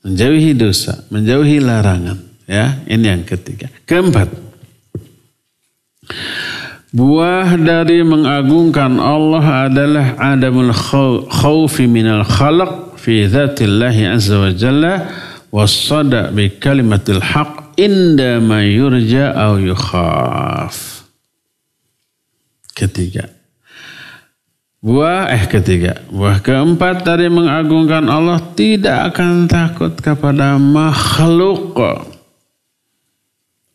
Menjauhi dosa, menjauhi larangan. Ya, ini yang ketiga. Keempat, buah dari mengagungkan Allah adalah adamul khawfi minal khalaq fi dzatillahi azza wa jalla wassada bi kalimatil haq inda ma yurja au yukhaf. Buah keempat dari mengagungkan Allah, tidak akan takut kepada makhluk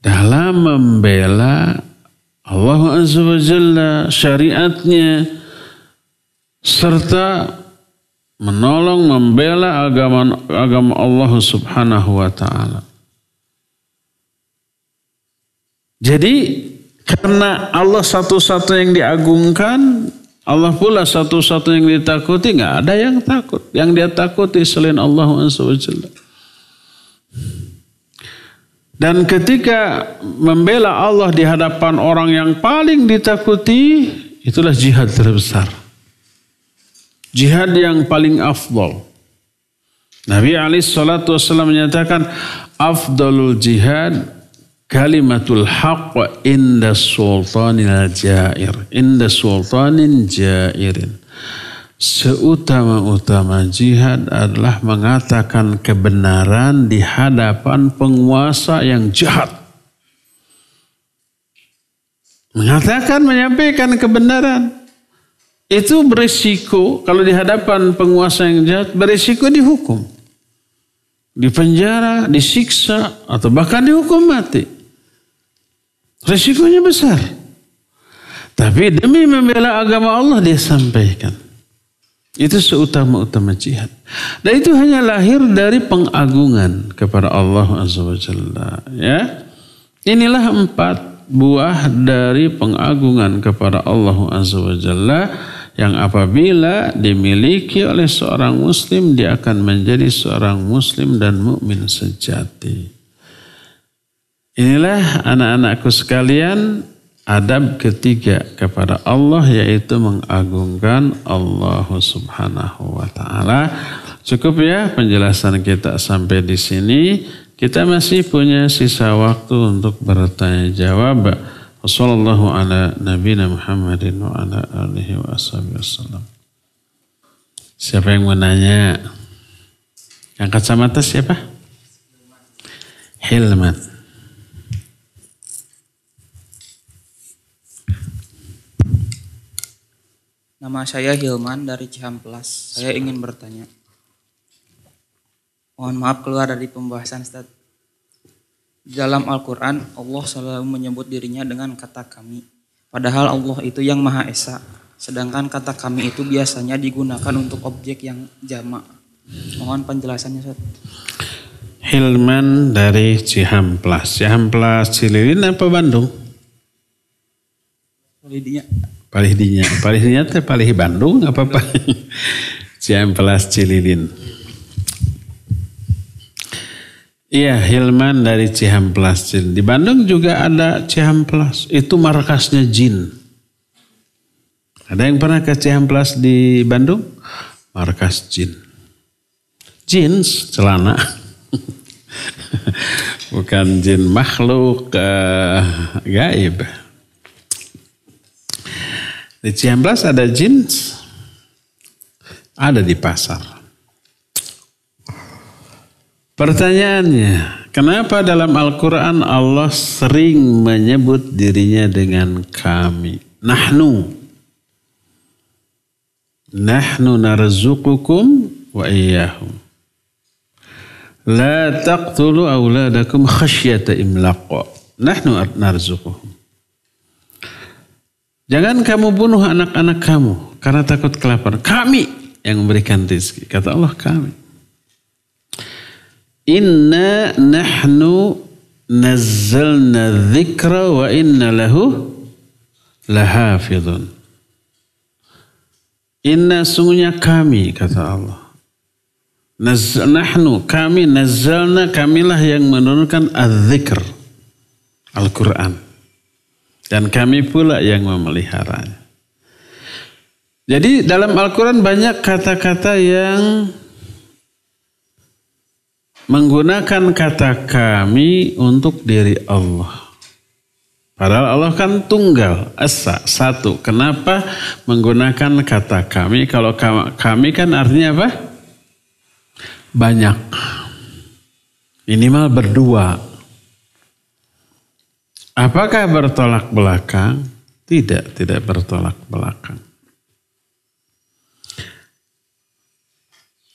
dalam membela Allah Azza wa Jalla, syariatnya, serta menolong membela agama Allah Subhanahu wa ta'ala. Jadi karena Allah satu-satu yang diagungkan, Allah pula satu-satu yang ditakuti, nggak ada yang takut. Yang dia takuti selain Allah SWT. Dan ketika membela Allah di hadapan orang yang paling ditakuti, itulah jihad terbesar. Jihad yang paling afdal. Nabi SAW menyatakan afdalul jihad kalimatul haqq inda sultanil jair. Inda sultanin jairin. Seutama-utama jihad adalah mengatakan kebenaran di hadapan penguasa yang jahat. Mengatakan, menyampaikan kebenaran. Itu berisiko, kalau di hadapan penguasa yang jahat, berisiko dihukum. Dipenjara, disiksa, atau bahkan dihukum mati. Risikonya besar. Tapi demi membela agama Allah dia sampaikan. Itu seutama-utama jihad. Dan itu hanya lahir dari pengagungan kepada Allah Azza wa Jalla. Ya? Inilah 4 buah dari pengagungan kepada Allah Azza wa Jalla yang apabila dimiliki oleh seorang muslim, dia akan menjadi seorang muslim dan mukmin sejati. Inilah anak-anakku sekalian, adab ketiga kepada Allah, yaitu mengagungkan Allah Subhanahu wa Ta'ala. Cukup ya penjelasan kita sampai di sini. Kita masih punya sisa waktu untuk bertanya jawab. Wassallallahu ala nabiyina Muhammadin wa ala alihi wa ashabihi wasallam. Siapa yang mau nanya? Yang kacamata siapa? Hilman. Nama saya Hilman dari Cihamplas. Saya ingin bertanya. Mohon maaf keluar dari pembahasan, Ustaz. Dalam Al-Quran, Allah selalu menyebut dirinya dengan kata kami. Padahal Allah itu yang Maha Esa. Sedangkan kata kami itu biasanya digunakan untuk objek yang jamak. Mohon penjelasannya, Ustaz. Hilman dari Cihamplas. Cihamplas Cililin apa Bandung? Palihdinya teh Palih Bandung apa? Cihamplas Cililin. Iya, Hilman dari Cihamplas. Di Bandung juga ada Cihamplas. Itu markasnya jin. Ada yang pernah ke Cihamplas di Bandung? Markas jin. Jeans, celana. Bukan jin makhluk gaib. Di Cihamplas ada jeans. Ada di pasar. Pertanyaannya, kenapa dalam Al-Quran Allah sering menyebut dirinya dengan kami? Nahnu narzuqukum wa iyyahum. La taqtulu awladakum khasyata imlaq. Nahnu narzuquhum. Jangan kamu bunuh anak-anak kamu karena takut kelaparan. Kami yang memberikan rezeki. Kata Allah, kami. Inna nahnu nazzalna dzikra wa inna lahu lahafidhun. Inna sungguhnya kami, kata Allah. Nahnu, kami nazzalna, kamilah yang menurunkan az-zikr, Al-Quran. Dan kami pula yang memeliharanya. Jadi dalam Al-Quran banyak kata-kata yang menggunakan kata kami untuk diri Allah. Padahal Allah kan tunggal, esa, satu. Kenapa menggunakan kata kami? Kalau kami kan artinya apa? Banyak. Minimal berdua. Apakah bertolak belakang? Tidak bertolak belakang.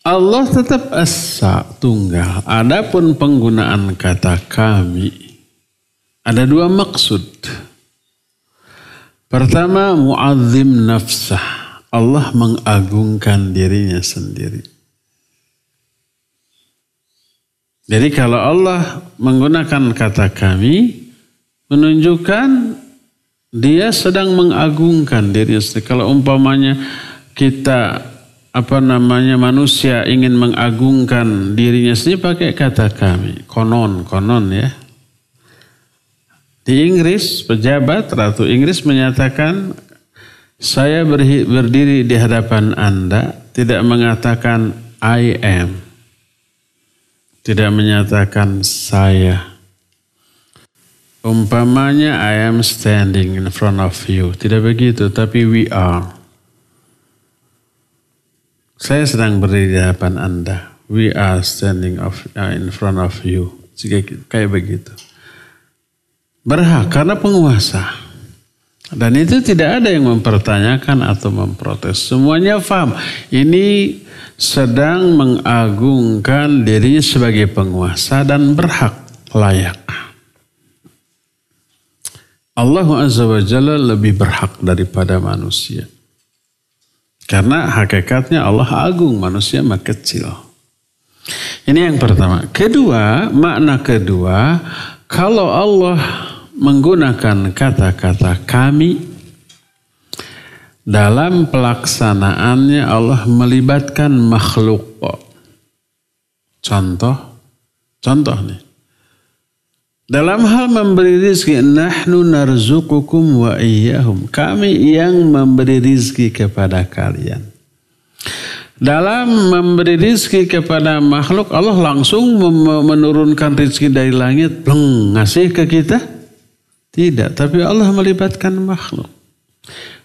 Allah tetap esa, tunggal. Adapun penggunaan kata kami, ada 2 maksud. Pertama, mu'azzim nafsah. Allah mengagungkan dirinya sendiri. Jadi kalau Allah menggunakan kata kami, menunjukkan dia sedang mengagungkan dirinya sendiri. Kalau umpamanya kita manusia ingin mengagungkan dirinya sendiri pakai kata kami. Konon ya. Di Inggris, pejabat Ratu Inggris menyatakan, saya berdiri di hadapan Anda tidak mengatakan I am. Tidak menyatakan saya. Umpamanya I am standing in front of you. Tidak begitu, tapi we are. Saya sedang berdiri di hadapan Anda. We are standing in front of you. Kayak begitu. Berhak karena penguasa. Dan itu tidak ada yang mempertanyakan atau memprotes. Semuanya paham. Ini sedang mengagungkan dirinya sebagai penguasa dan berhak, layak. Allah Azza wa Jalla lebih berhak daripada manusia. Karena hakikatnya Allah agung, manusia mah kecil. Ini yang pertama. Kedua, makna kedua, kalau Allah menggunakan kata-kata kami, dalam pelaksanaannya Allah melibatkan makhluk. Contoh nih. Dalam hal memberi rizki, nahnu narzuqukum wa iyyahum. Kami yang memberi rizki kepada kalian. Dalam memberi rizki kepada makhluk, Allah langsung menurunkan rizki dari langit, ngasih ke kita? Tidak, tapi Allah melibatkan makhluk.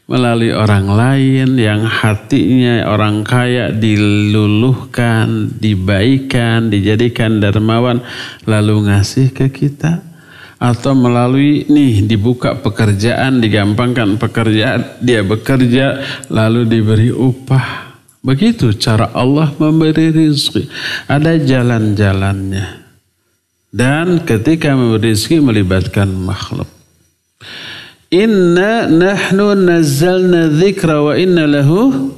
Melalui orang lain yang hatinya orang kaya diluluhkan, dibaikan, dijadikan dermawan, lalu ngasih ke kita. Atau melalui dibuka pekerjaan, digampangkan pekerjaan, dia bekerja lalu diberi upah. Begitu cara Allah memberi rizki. Ada jalan-jalannya. Dan ketika memberi rizki melibatkan makhluk. Inna nahnu nazzalna dzikra wa inna lahu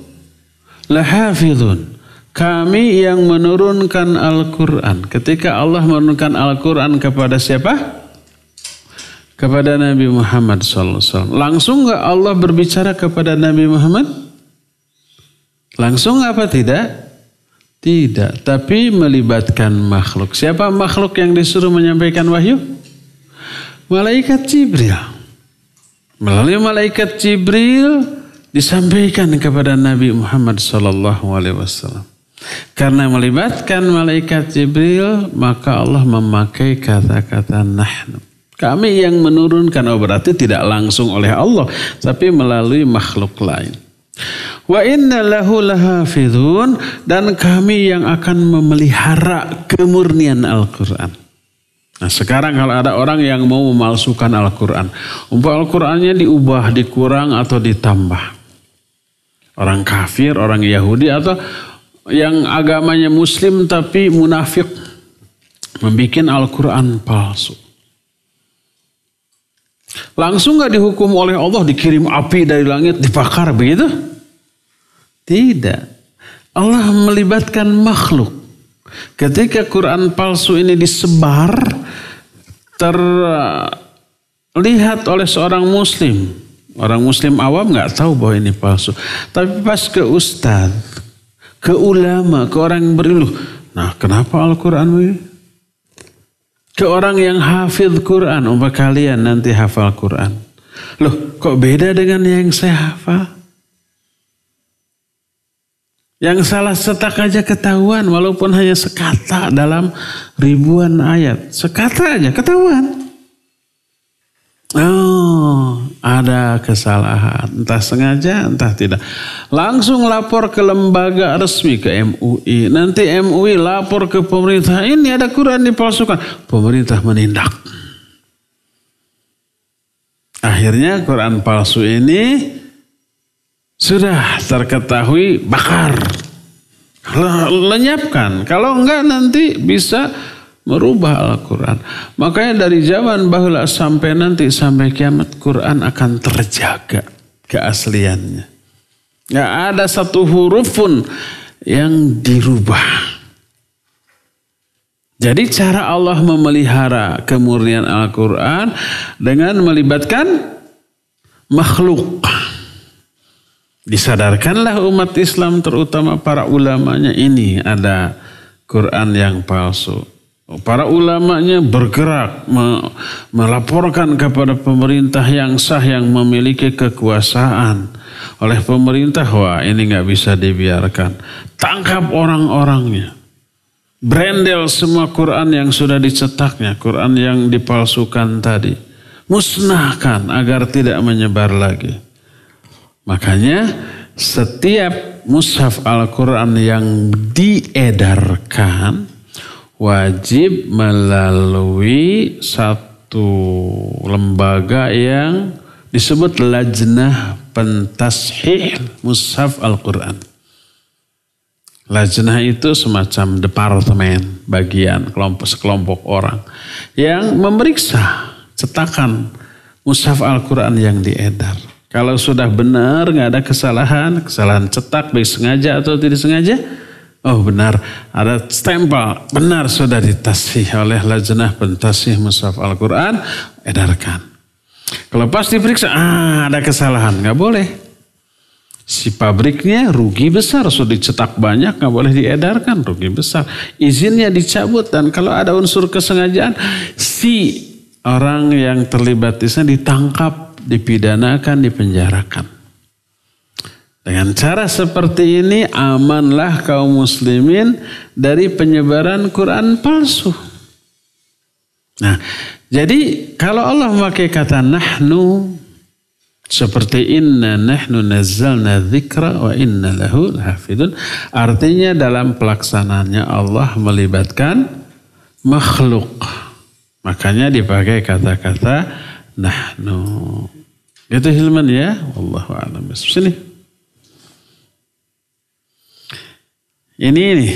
lahafizun. Kami yang menurunkan Al-Quran. Ketika Allah menurunkan Al-Quran kepada siapa? Kepada Nabi Muhammad SAW. Langsung gak Allah berbicara kepada Nabi Muhammad? Langsung apa tidak? Tidak. Tapi melibatkan makhluk. Siapa makhluk yang disuruh menyampaikan wahyu? Malaikat Jibril. Melalui malaikat Jibril disampaikan kepada Nabi Muhammad SAW. Karena melibatkan malaikat Jibril, maka Allah memakai kata-kata nahnu. Kami yang menurunkan, berarti tidak langsung oleh Allah, tapi melalui makhluk lain. Wa inna lahu lahafizun, dan kami yang akan memelihara kemurnian Al-Quran. Nah sekarang kalau ada orang yang mau memalsukan Al-Quran. Al-Qurannya diubah, dikurang atau ditambah. Orang kafir, orang Yahudi atau yang agamanya Muslim tapi munafik. Membikin Al-Quran palsu. Langsung gak dihukum oleh Allah, dikirim api dari langit, dibakar begitu? Tidak. Allah melibatkan makhluk. Ketika Quran palsu ini disebar, terlihat oleh seorang muslim. Orang muslim awam gak tahu bahwa ini palsu. Tapi pas ke ustaz, ke ulama, ke orang yang berilmu. Nah kenapa Al-Quran ini? Ke orang yang hafid Quran. Kalian nanti hafal Quran. Loh kok beda dengan yang saya hafal? Yang salah cetak aja ketahuan walaupun hanya sekata dalam ribuan ayat. Sekata aja ketahuan. Oh, ada kesalahan. Entah sengaja, entah tidak. Langsung lapor ke lembaga resmi, ke MUI. Nanti MUI lapor ke pemerintah. Ini ada Quran dipalsukan. Pemerintah menindak. Akhirnya Quran palsu ini sudah terketahui, bakar, lenyapkan. Kalau enggak nanti bisa merubah Al-Quran. Makanya dari zaman bahula sampai nanti, sampai kiamat, Quran akan terjaga keasliannya. Enggak ada satu huruf pun yang dirubah. Jadi cara Allah memelihara kemurnian Al-Quran dengan melibatkan makhluk. Disadarkanlah umat Islam terutama para ulamanya, ini ada Quran yang palsu. Para ulamanya bergerak melaporkan kepada pemerintah yang sah yang memiliki kekuasaan. Oleh pemerintah, wah ini gak bisa dibiarkan. Tangkap orang-orangnya. Brandel semua Quran yang sudah dicetaknya, Quran yang dipalsukan tadi. Musnahkan agar tidak menyebar lagi. Makanya setiap mushaf Al-Quran yang diedarkan wajib melalui satu lembaga yang disebut Lajnah Pentashih Mushaf Al-Quran. Lajnah itu semacam departemen, bagian, sekelompok orang yang memeriksa cetakan mushaf Al-Quran yang diedar. Kalau sudah benar, nggak ada kesalahan cetak, baik sengaja atau tidak sengaja, oh benar, ada stempel, benar sudah ditashih oleh Lajnah Pentashih Mushaf Al-Quran, edarkan. Kalau pas diperiksa, ada kesalahan, nggak boleh. Si pabriknya rugi besar, sudah dicetak banyak, nggak boleh diedarkan, rugi besar. Izinnya dicabut dan kalau ada unsur kesengajaan, si orang yang terlibat di sana ditangkap, dipidanakan, dipenjarakan. Dengan cara seperti ini amanlah kaum muslimin dari penyebaran Quran palsu. Nah, jadi kalau Allah memakai kata nahnu seperti inna nahnu nazzalna dzikra wa inna lahu lahafidun, artinya dalam pelaksanaannya Allah melibatkan makhluk. Makanya dipakai kata-kata nahnu. Itu Hilman ya, wallahu a'lam. Sini. Ini.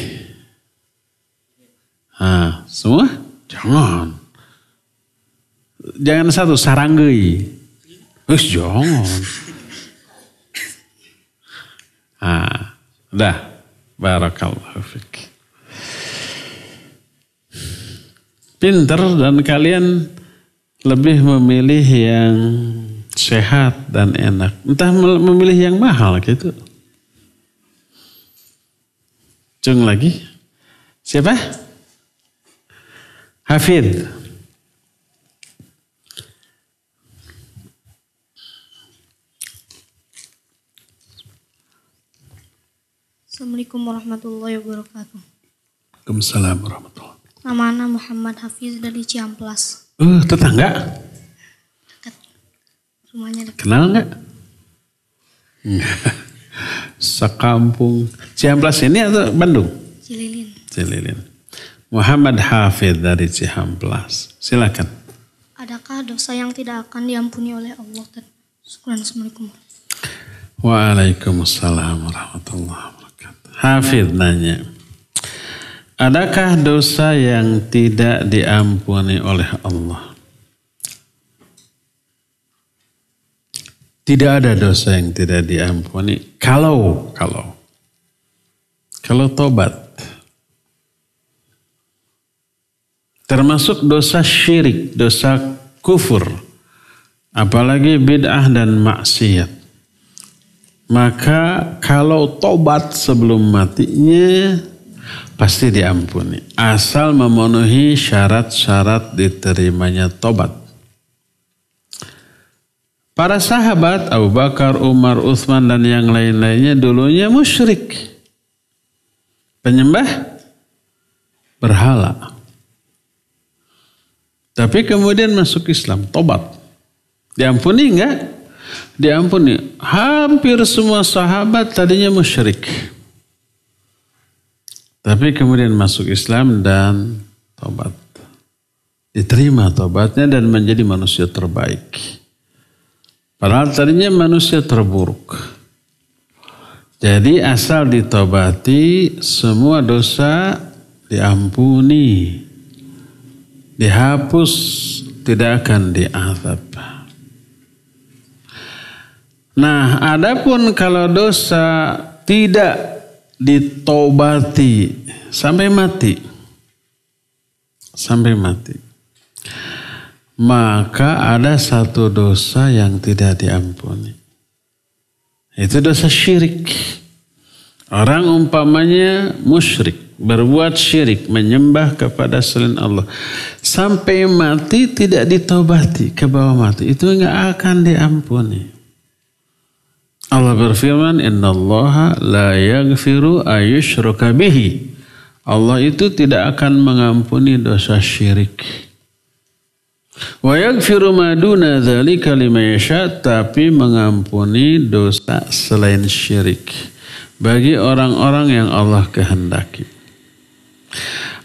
Semua? Jangan. Jangan satu, saranggei. Jangan. Udah. Barakallahu fiik. Pinter dan kalian lebih memilih yang sehat dan enak. Entah memilih yang mahal gitu. Cung lagi. Siapa? Hafid. Assalamualaikum warahmatullahi wabarakatuh. Waalaikumsalam warahmatullahi wabarakatuh. Nama Ana Muhammad Hafiz dari Ciamplas. Tetangga? Dekat. Rumahnya dekat. Kenal nggak? Sekampung. Ciamplas ini atau Bandung? Cililin. Muhammad Hafiz dari Ciamplas. Silakan. Adakah dosa yang tidak akan diampuni oleh Allah? Assalamualaikum. Waalaikumsalam warahmatullahi wabarakatuh. Hafid nanya, adakah dosa yang tidak diampuni oleh Allah? Tidak ada dosa yang tidak diampuni kalau tobat. Termasuk dosa syirik, dosa kufur, apalagi bid'ah dan maksiat. Maka kalau tobat sebelum matinya pasti diampuni. Asal memenuhi syarat-syarat diterimanya tobat. Para sahabat Abu Bakar, Umar, Utsman dan yang lain-lainnya dulunya musyrik. Penyembah berhala. Tapi kemudian masuk Islam, tobat. Diampuni enggak? Diampuni. Hampir semua sahabat tadinya musyrik. Tapi kemudian masuk Islam dan tobat. Diterima tobatnya dan menjadi manusia terbaik. Padahal tadinya manusia terburuk. Jadi asal ditobati semua dosa diampuni. Dihapus, tidak akan diazab. Nah, adapun kalau dosa tidak ditobati sampai mati, maka ada satu dosa yang tidak diampuni. Itu dosa syirik. Orang umpamanya musyrik, berbuat syirik, menyembah kepada selain Allah, sampai mati tidak ditobati, ke bawah mati, itu enggak akan diampuni. Allah berfirman, innallaha la yaghfiru ayyushraka bihi. Allah itu tidak akan mengampuni dosa syirik. Wa yaghfiru ma duna dzalika liman yasha, tapi mengampuni dosa selain syirik bagi orang-orang yang Allah kehendaki.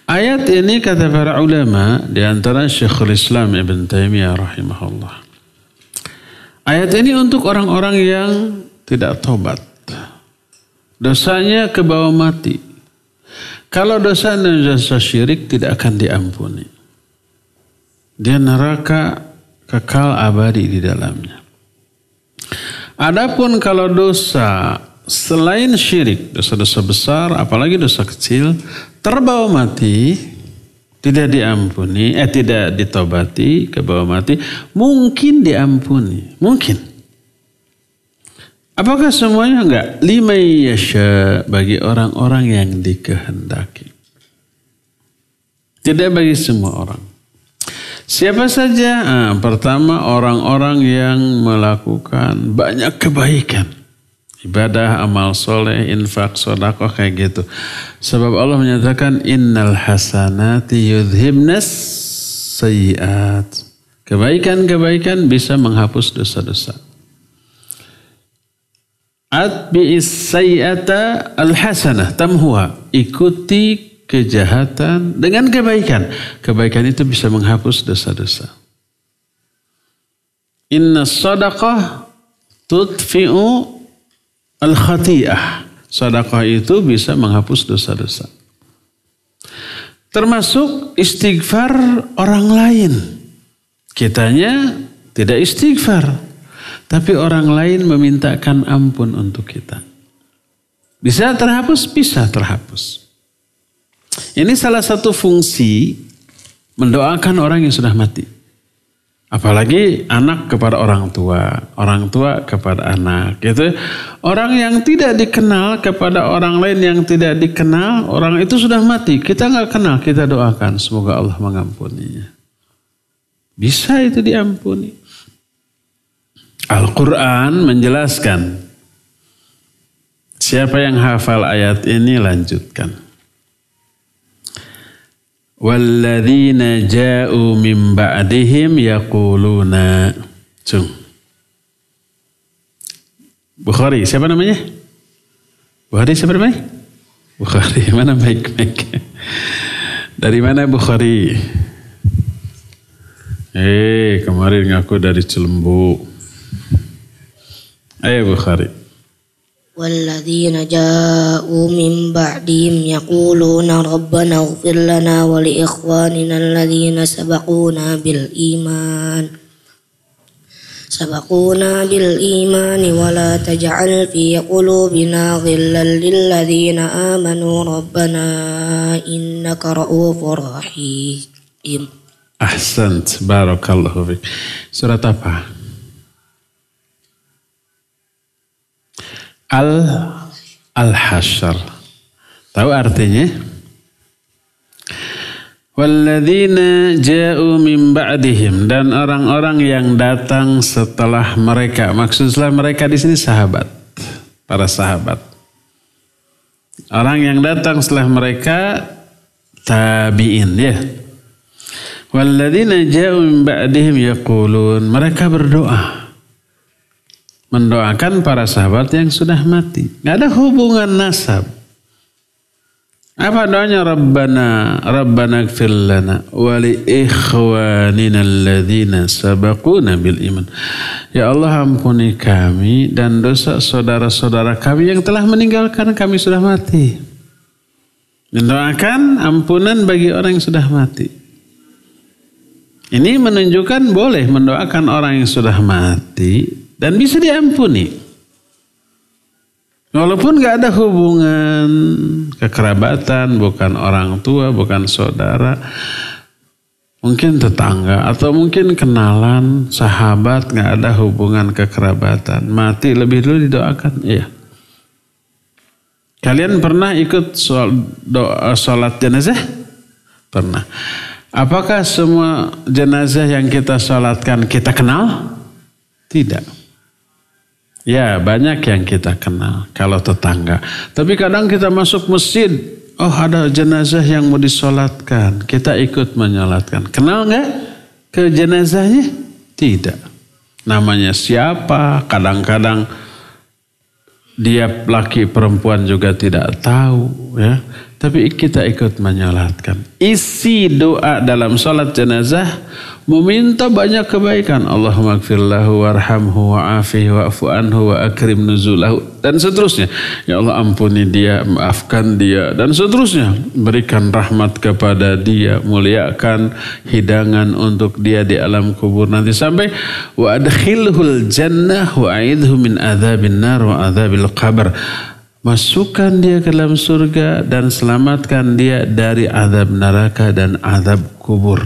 Ayat ini kata para ulama, di antara Syekhul Islam Ibn Taimiyah rahimahullah. Ayat ini untuk orang-orang yang tidak tobat. Dosanya ke bawah mati. Kalau dosa dan dosa syirik tidak akan diampuni. Dia neraka kekal abadi di dalamnya. Adapun kalau dosa selain syirik, dosa-dosa besar, apalagi dosa kecil, terbawa mati, tidak diampuni, tidak ditobati, ke bawah mati, mungkin diampuni, mungkin. Apakah semuanya? Enggak. Liman yasha, bagi orang-orang yang dikehendaki. Tidak bagi semua orang. Siapa saja? Pertama, orang-orang yang melakukan banyak kebaikan. Ibadah, amal soleh, infak, sedekah, kayak gitu. Sebab Allah menyatakan innal hasanati yudhibnas sayyiat. Kebaikan-kebaikan bisa menghapus dosa-dosa. Atbi'is sayyi'ata al-hasanah tamhuha. Ikuti kejahatan dengan kebaikan. Kebaikan itu bisa menghapus dosa-dosa. Inna sadaqah tudfi'u al-khati'ah. Sedekah itu bisa menghapus dosa-dosa. Termasuk istighfar orang lain. Kitanya tidak istighfar, tapi orang lain memintakan ampun untuk kita. Bisa terhapus? Bisa terhapus. Ini salah satu fungsi mendoakan orang yang sudah mati. Apalagi anak kepada orang tua kepada anak. Gitu. Orang yang tidak dikenal kepada orang lain yang tidak dikenal, orang itu sudah mati. Kita nggak kenal, kita doakan semoga Allah mengampuninya. Bisa itu diampuni. Al-Quran menjelaskan. Siapa yang hafal ayat ini lanjutkan. Walladzina ja'u min ba'dihim yaquluna. Bukhari, siapa namanya? Bukhari siapa namanya? Bukhari, mana mic? Dari mana Bukhari? Kemarin ngaku dari Cilembu. Ayo Bukhari. Walladzina ja'u min ba'dihim yaquluna rabbana ighfir lana wa li ikhwanina alladzina sabaquna bil iman wa la taj'al fi qulubina ghillan lil ladzina amanu rabbana innaka ra'ufur rahim. Ahsant, barakallahu fiik. Surat apa? Al-Hasyr. Tahu artinya? Walladzina ja'u min ba'dihim, dan orang-orang yang datang setelah mereka. Maksud setelah mereka di sini sahabat, para sahabat. Orang yang datang setelah mereka tabi'in, ya. Walladzina ja'u min ba'dihim yaqulun, mereka berdoa. Mendoakan para sahabat yang sudah mati. Nggak ada hubungan nasab. Apa doanya? Rabbana ighfir lana wa li ikhwanina alladzina sabaquna bil iman. Ya Allah, ampuni kami dan dosa saudara-saudara kami yang telah meninggalkan kami sudah mati. Mendoakan ampunan bagi orang yang sudah mati. Ini menunjukkan boleh mendoakan orang yang sudah mati dan bisa diampuni. Walaupun gak ada hubungan kekerabatan, bukan orang tua, bukan saudara, mungkin tetangga, atau mungkin kenalan, sahabat, gak ada hubungan kekerabatan. Mati lebih dulu didoakan. Iya. Kalian pernah ikut sholat jenazah? Pernah. Apakah semua jenazah yang kita sholatkan kita kenal? Tidak. Ya, banyak yang kita kenal kalau tetangga. Tapi kadang kita masuk masjid, oh ada jenazah yang mau disolatkan, kita ikut menyolatkan. Kenal nggak ke jenazahnya? Tidak. Namanya siapa? Kadang-kadang dia laki perempuan juga tidak tahu, ya. Tapi kita ikut menyolatkan. Isi doa dalam sholat jenazah meminta banyak kebaikan. Allahumma gfir lahu warhamhu wa'afihi wa'fu anhu wa akrim nuzulahu. Dan seterusnya. Ya Allah ampuni dia, maafkan dia. Dan seterusnya. Berikan rahmat kepada dia. Muliakan hidangan untuk dia di alam kubur nanti. Sampai wa adkhilhul jannah wa a'idhu min adzabin nar wa adzabil qabr. Masukkan dia ke dalam surga dan selamatkan dia dari azab neraka dan azab kubur.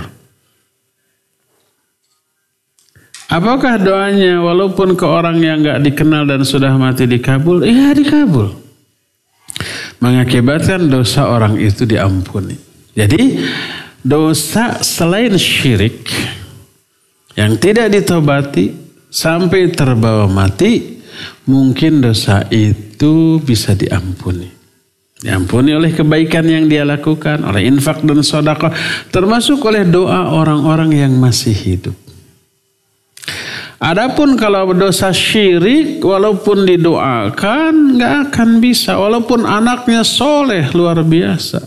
Apakah doanya walaupun ke orang yang gak dikenal dan sudah mati dikabul? Iya dikabul. Mengakibatkan dosa orang itu diampuni. Jadi dosa selain syirik yang tidak ditobati sampai terbawa mati, mungkin dosa itu bisa diampuni. Diampuni oleh kebaikan yang dia lakukan, oleh infak dan sedekah, termasuk oleh doa orang-orang yang masih hidup. Adapun kalau dosa syirik, walaupun didoakan, nggak akan bisa. Walaupun anaknya soleh luar biasa.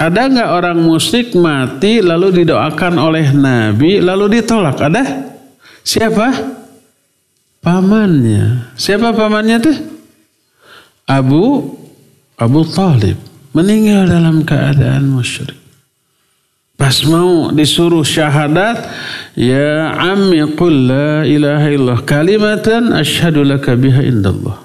Ada nggak orang musyrik mati lalu didoakan oleh Nabi lalu ditolak? Ada? Siapa? Pamannya. Siapa pamannya tuh? Abu Talib. Meninggal dalam keadaan musyrik. Pas mau disuruh syahadat, ya ammi qul la ilaha illallah kalimatan asyhadu laka biha indallah.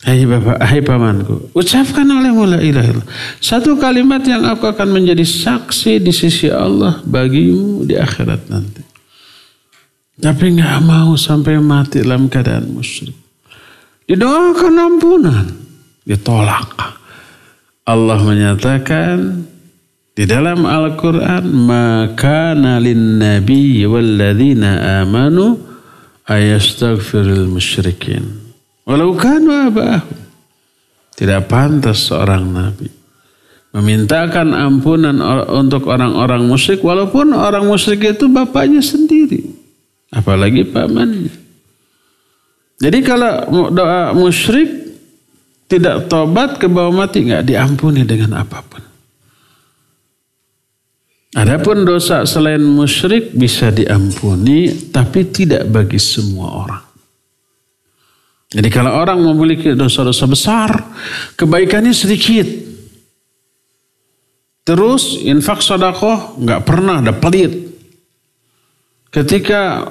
Hai bapak, hai pamanku, ucapkan olehmu la ilaha illallah. Satu kalimat yang aku akan menjadi saksi di sisi Allah bagimu di akhirat nanti. Tapi nggak mau sampai mati dalam keadaan musyrik. Didoakan ampunan, ditolak. Allah menyatakan di dalam Al-Quran, maka nalin nabi walladzina amanu ayastaghfirul musyrikin walau kanu aba'ahum. Tidak pantas seorang nabi memintakan ampunan untuk orang-orang musyrik walaupun orang musyrik itu bapaknya sendiri. Apalagi pamannya. Jadi kalau doa musyrik tidak tobat ke bawah mati nggak diampuni dengan apapun. Adapun dosa selain musyrik bisa diampuni tapi tidak bagi semua orang. Jadi kalau orang memiliki dosa-dosa besar, kebaikannya sedikit. Terus infak sedekah nggak pernah ada pelit. Ketika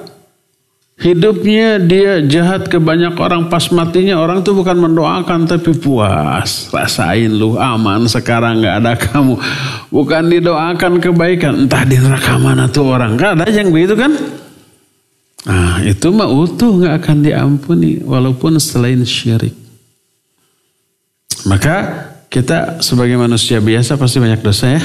hidupnya dia jahat ke banyak orang, pas matinya orang itu bukan mendoakan tapi puas. Rasain lu aman sekarang gak ada kamu. Bukan didoakan kebaikan. Entah di neraka mana tuh orang. Gak ada yang begitu kan? Nah itu mah utuh gak akan diampuni. Walaupun selain syirik. Maka kita sebagai manusia biasa pasti banyak dosa ya.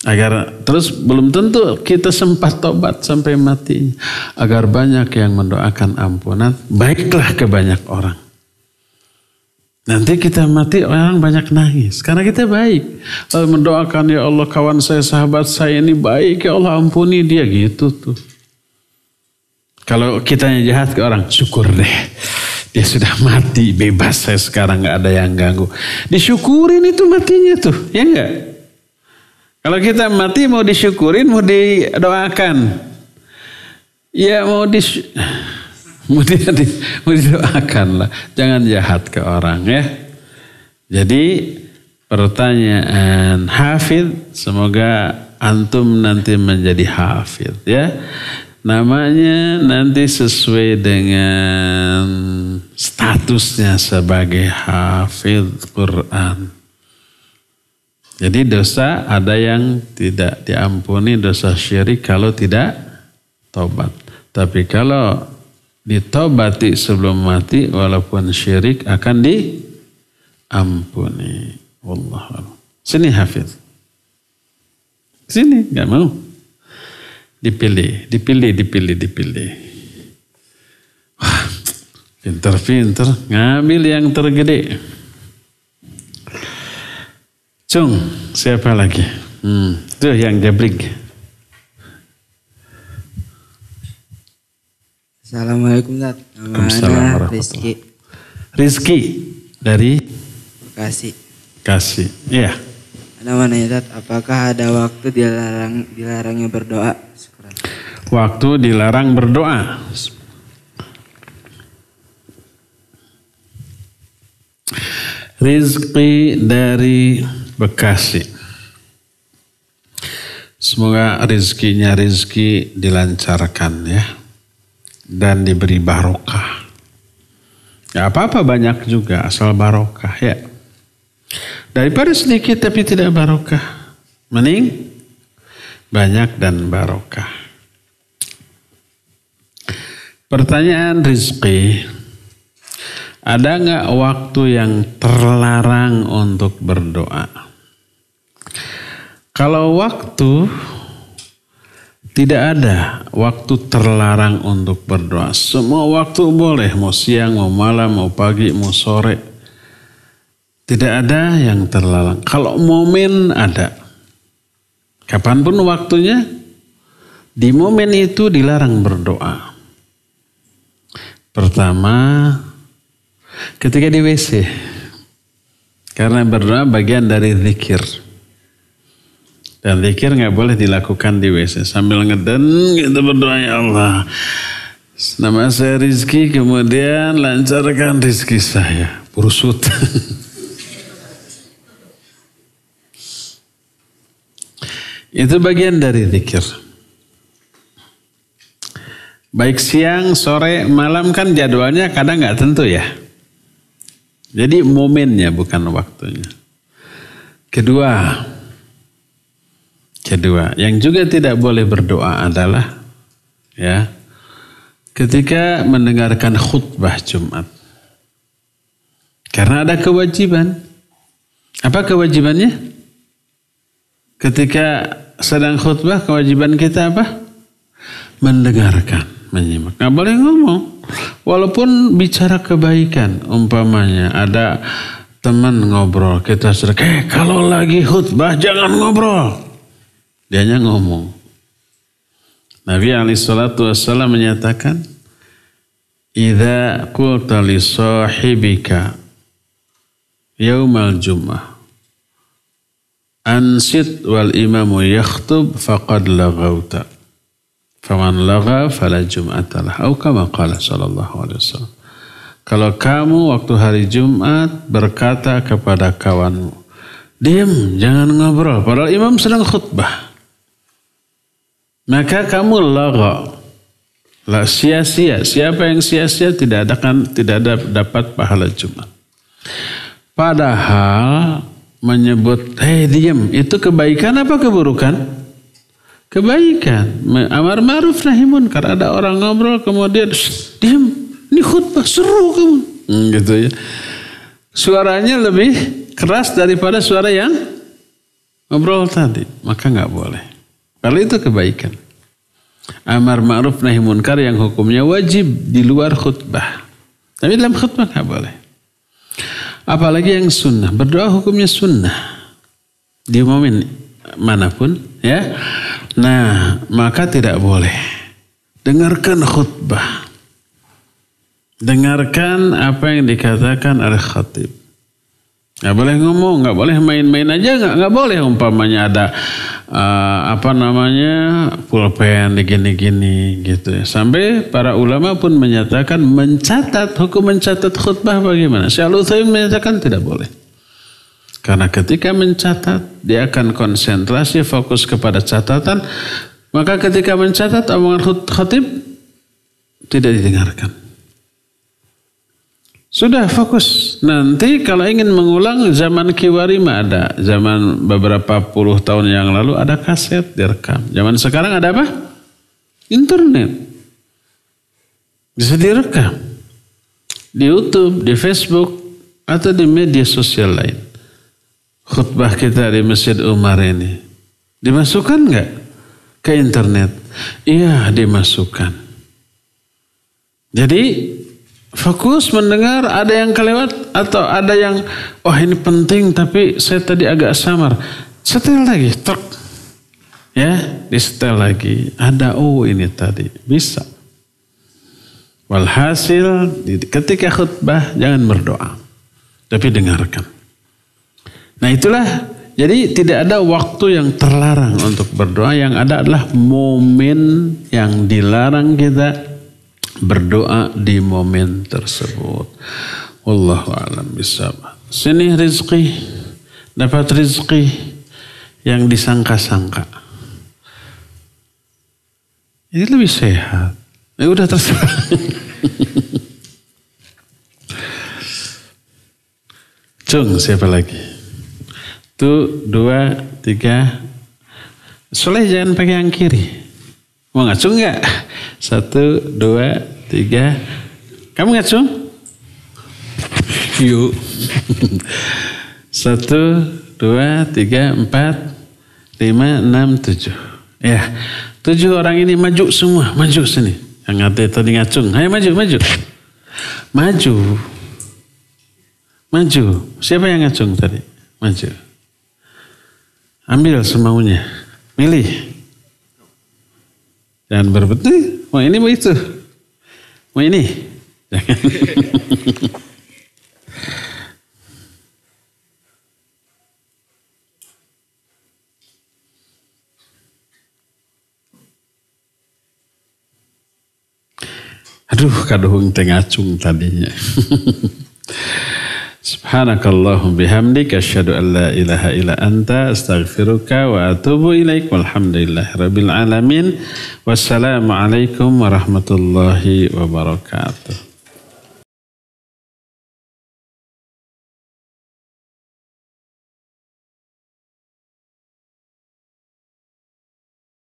Agar terus belum tentu kita sempat tobat sampai mati. Agar banyak yang mendoakan ampunan. Baiklah ke banyak orang. Nanti kita mati orang banyak nangis. Karena kita baik. Lalu mendoakan ya Allah kawan saya sahabat saya ini baik. Ya Allah ampuni dia gitu tuh. Kalau kitanya jahat ke orang syukur deh. Dia sudah mati bebas saya sekarang gak ada yang ganggu. Disyukurin itu matinya tuh. Ya enggak? Kalau kita mati mau disyukurin, mau didoakan. Ya mau didoakan lah. Jangan jahat ke orang ya. Jadi pertanyaan hafidh, semoga antum nanti menjadi hafidh ya. Namanya nanti sesuai dengan statusnya sebagai hafidh Quran. Jadi dosa ada yang tidak diampuni, dosa syirik kalau tidak tobat. Tapi kalau ditobati sebelum mati walaupun syirik akan diampuni. Wallahu. Sini Hafiz. Sini, enggak mau. Dipilih. Wah, Pinter-pinter, ngambil yang tergede. Cung, siapa lagi? Tuh yang jabrik. Assalamualaikum, Ustaz. Nama Rizky. Rizky dari Bekasi. Iya. Ada mana ya, Ustaz? Apakah ada waktu dilarangnya berdoa? Waktu dilarang berdoa. Rizky dari Bekasi. Semoga rizkinya rizki dilancarkan ya. Dan diberi barokah. Ya apa-apa banyak juga asal barokah ya. Daripada sedikit tapi tidak barokah. Mending banyak dan barokah. Pertanyaan Rizki. Ada nggak waktu yang terlarang untuk berdoa? Kalau waktu tidak ada waktu terlarang untuk berdoa. Semua waktu boleh, mau siang, mau malam, mau pagi, mau sore. Tidak ada yang terlarang. Kalau momen ada. Kapanpun waktunya, di momen itu dilarang berdoa. Pertama, ketika di WC. Karena berdoa bagian dari zikir. Dan zikir nggak boleh dilakukan di WC. Sambil ngeden kita berdoa, ya Allah. Nama saya Rizky, kemudian lancarkan rizki saya. Purusut. Itu bagian dari zikir. Baik siang, sore, malam kan jadwalnya kadang nggak tentu ya. Jadi momennya bukan waktunya. Kedua, yang juga tidak boleh berdoa adalah ya ketika mendengarkan khutbah Jumat. Karena ada kewajiban. Apa kewajibannya? Ketika sedang khutbah kewajiban kita apa? Mendengarkan, menyimak. Nggak boleh ngomong. Walaupun bicara kebaikan, umpamanya ada teman ngobrol, kita suruh, kalau lagi khutbah jangan ngobrol. Dianya ngomong. Nabi SAW menyatakan, "Idza qulta li sahibika yaumal jum'ah ansit wal imamu yakhtub faqad laghawta. Faman lagha fala jum'atalah." Atau kama qala sallallahu alaihi wasallam. Kalau kamu waktu hari Jumat berkata kepada kawanmu, "Diam, jangan ngobrol," padahal imam sedang khutbah, maka kamu lagha, sia-sia. Siapa yang sia-sia tidak dapat pahala Jumat. Padahal menyebut, diam, itu kebaikan apa keburukan? Kebaikan. Amar ma'ruf nahi munkar. Ada orang ngobrol kemudian, diam, ini khutbah, seru kamu. Gitu ya. Suaranya lebih keras daripada suara yang ngobrol tadi. Maka nggak boleh. Kalau itu kebaikan. Amar ma'ruf nahi munkar yang hukumnya wajib di luar khutbah. Tapi dalam khutbah nggak boleh. Apalagi yang sunnah. Berdoa hukumnya sunnah. Di momen manapun. Ya. Nah, maka tidak boleh. Dengarkan khutbah. Dengarkan apa yang dikatakan oleh khatib. Nggak boleh ngomong, nggak boleh main-main aja, nggak boleh umpamanya ada pulpen gini-gini gitu ya. Sampai para ulama pun menyatakan hukum mencatat khutbah bagaimana. Syekh Al-Utsaimin menyatakan tidak boleh. Karena ketika mencatat dia akan konsentrasi fokus kepada catatan, maka ketika mencatat omongan khatib tidak didengarkan. Sudah fokus. Nanti kalau ingin mengulang zaman Kiwarima ada. Zaman beberapa puluh tahun yang lalu ada kaset direkam. Zaman sekarang ada apa? Internet. Bisa direkam. Di YouTube, di Facebook, atau di media sosial lain. Khutbah kita di Masjid Umar ini. Dimasukkan nggak ke internet? Iya, dimasukkan. Jadi fokus mendengar, ada yang kelewat atau ada yang ini penting tapi saya tadi agak samar. Setel lagi, truk. Ya, disetel lagi. Ada ini tadi, bisa. Walhasil ketika khutbah jangan berdoa, tapi dengarkan. Nah itulah, jadi tidak ada waktu yang terlarang untuk berdoa, yang ada adalah momen yang dilarang kita berdoa di momen tersebut. Wallahu a'lam bishawab. Sini rizki, dapat rizki yang disangka-sangka. Ini lebih sehat. Udah terserah. Cung, siapa lagi? 1, 2, 3. Soleh jangan pakai yang kiri. Mau ngacung nggak? 1, 2, 3. Kamu ngacung? Yuk. 1, 2, 3, 4, 5, 6, 7. Ya, 7 orang ini maju semua. Maju sini. Yang tadi ngacung. Ayo maju, maju. Maju. Maju. Siapa yang ngacung tadi? Maju. Ambil semaunya. Milih. Jangan berebut. Mau ini, mau itu. Mau ini. Jangan. Aduh, kaduhung tengacung tadinya. Subhanakallahum bihamdik asyhadu an la ilaha illa anta astaghfiruka wa atubu ilaik walhamdulillahi rabbil alamin. Wassalamualaikum warahmatullahi wabarakatuh.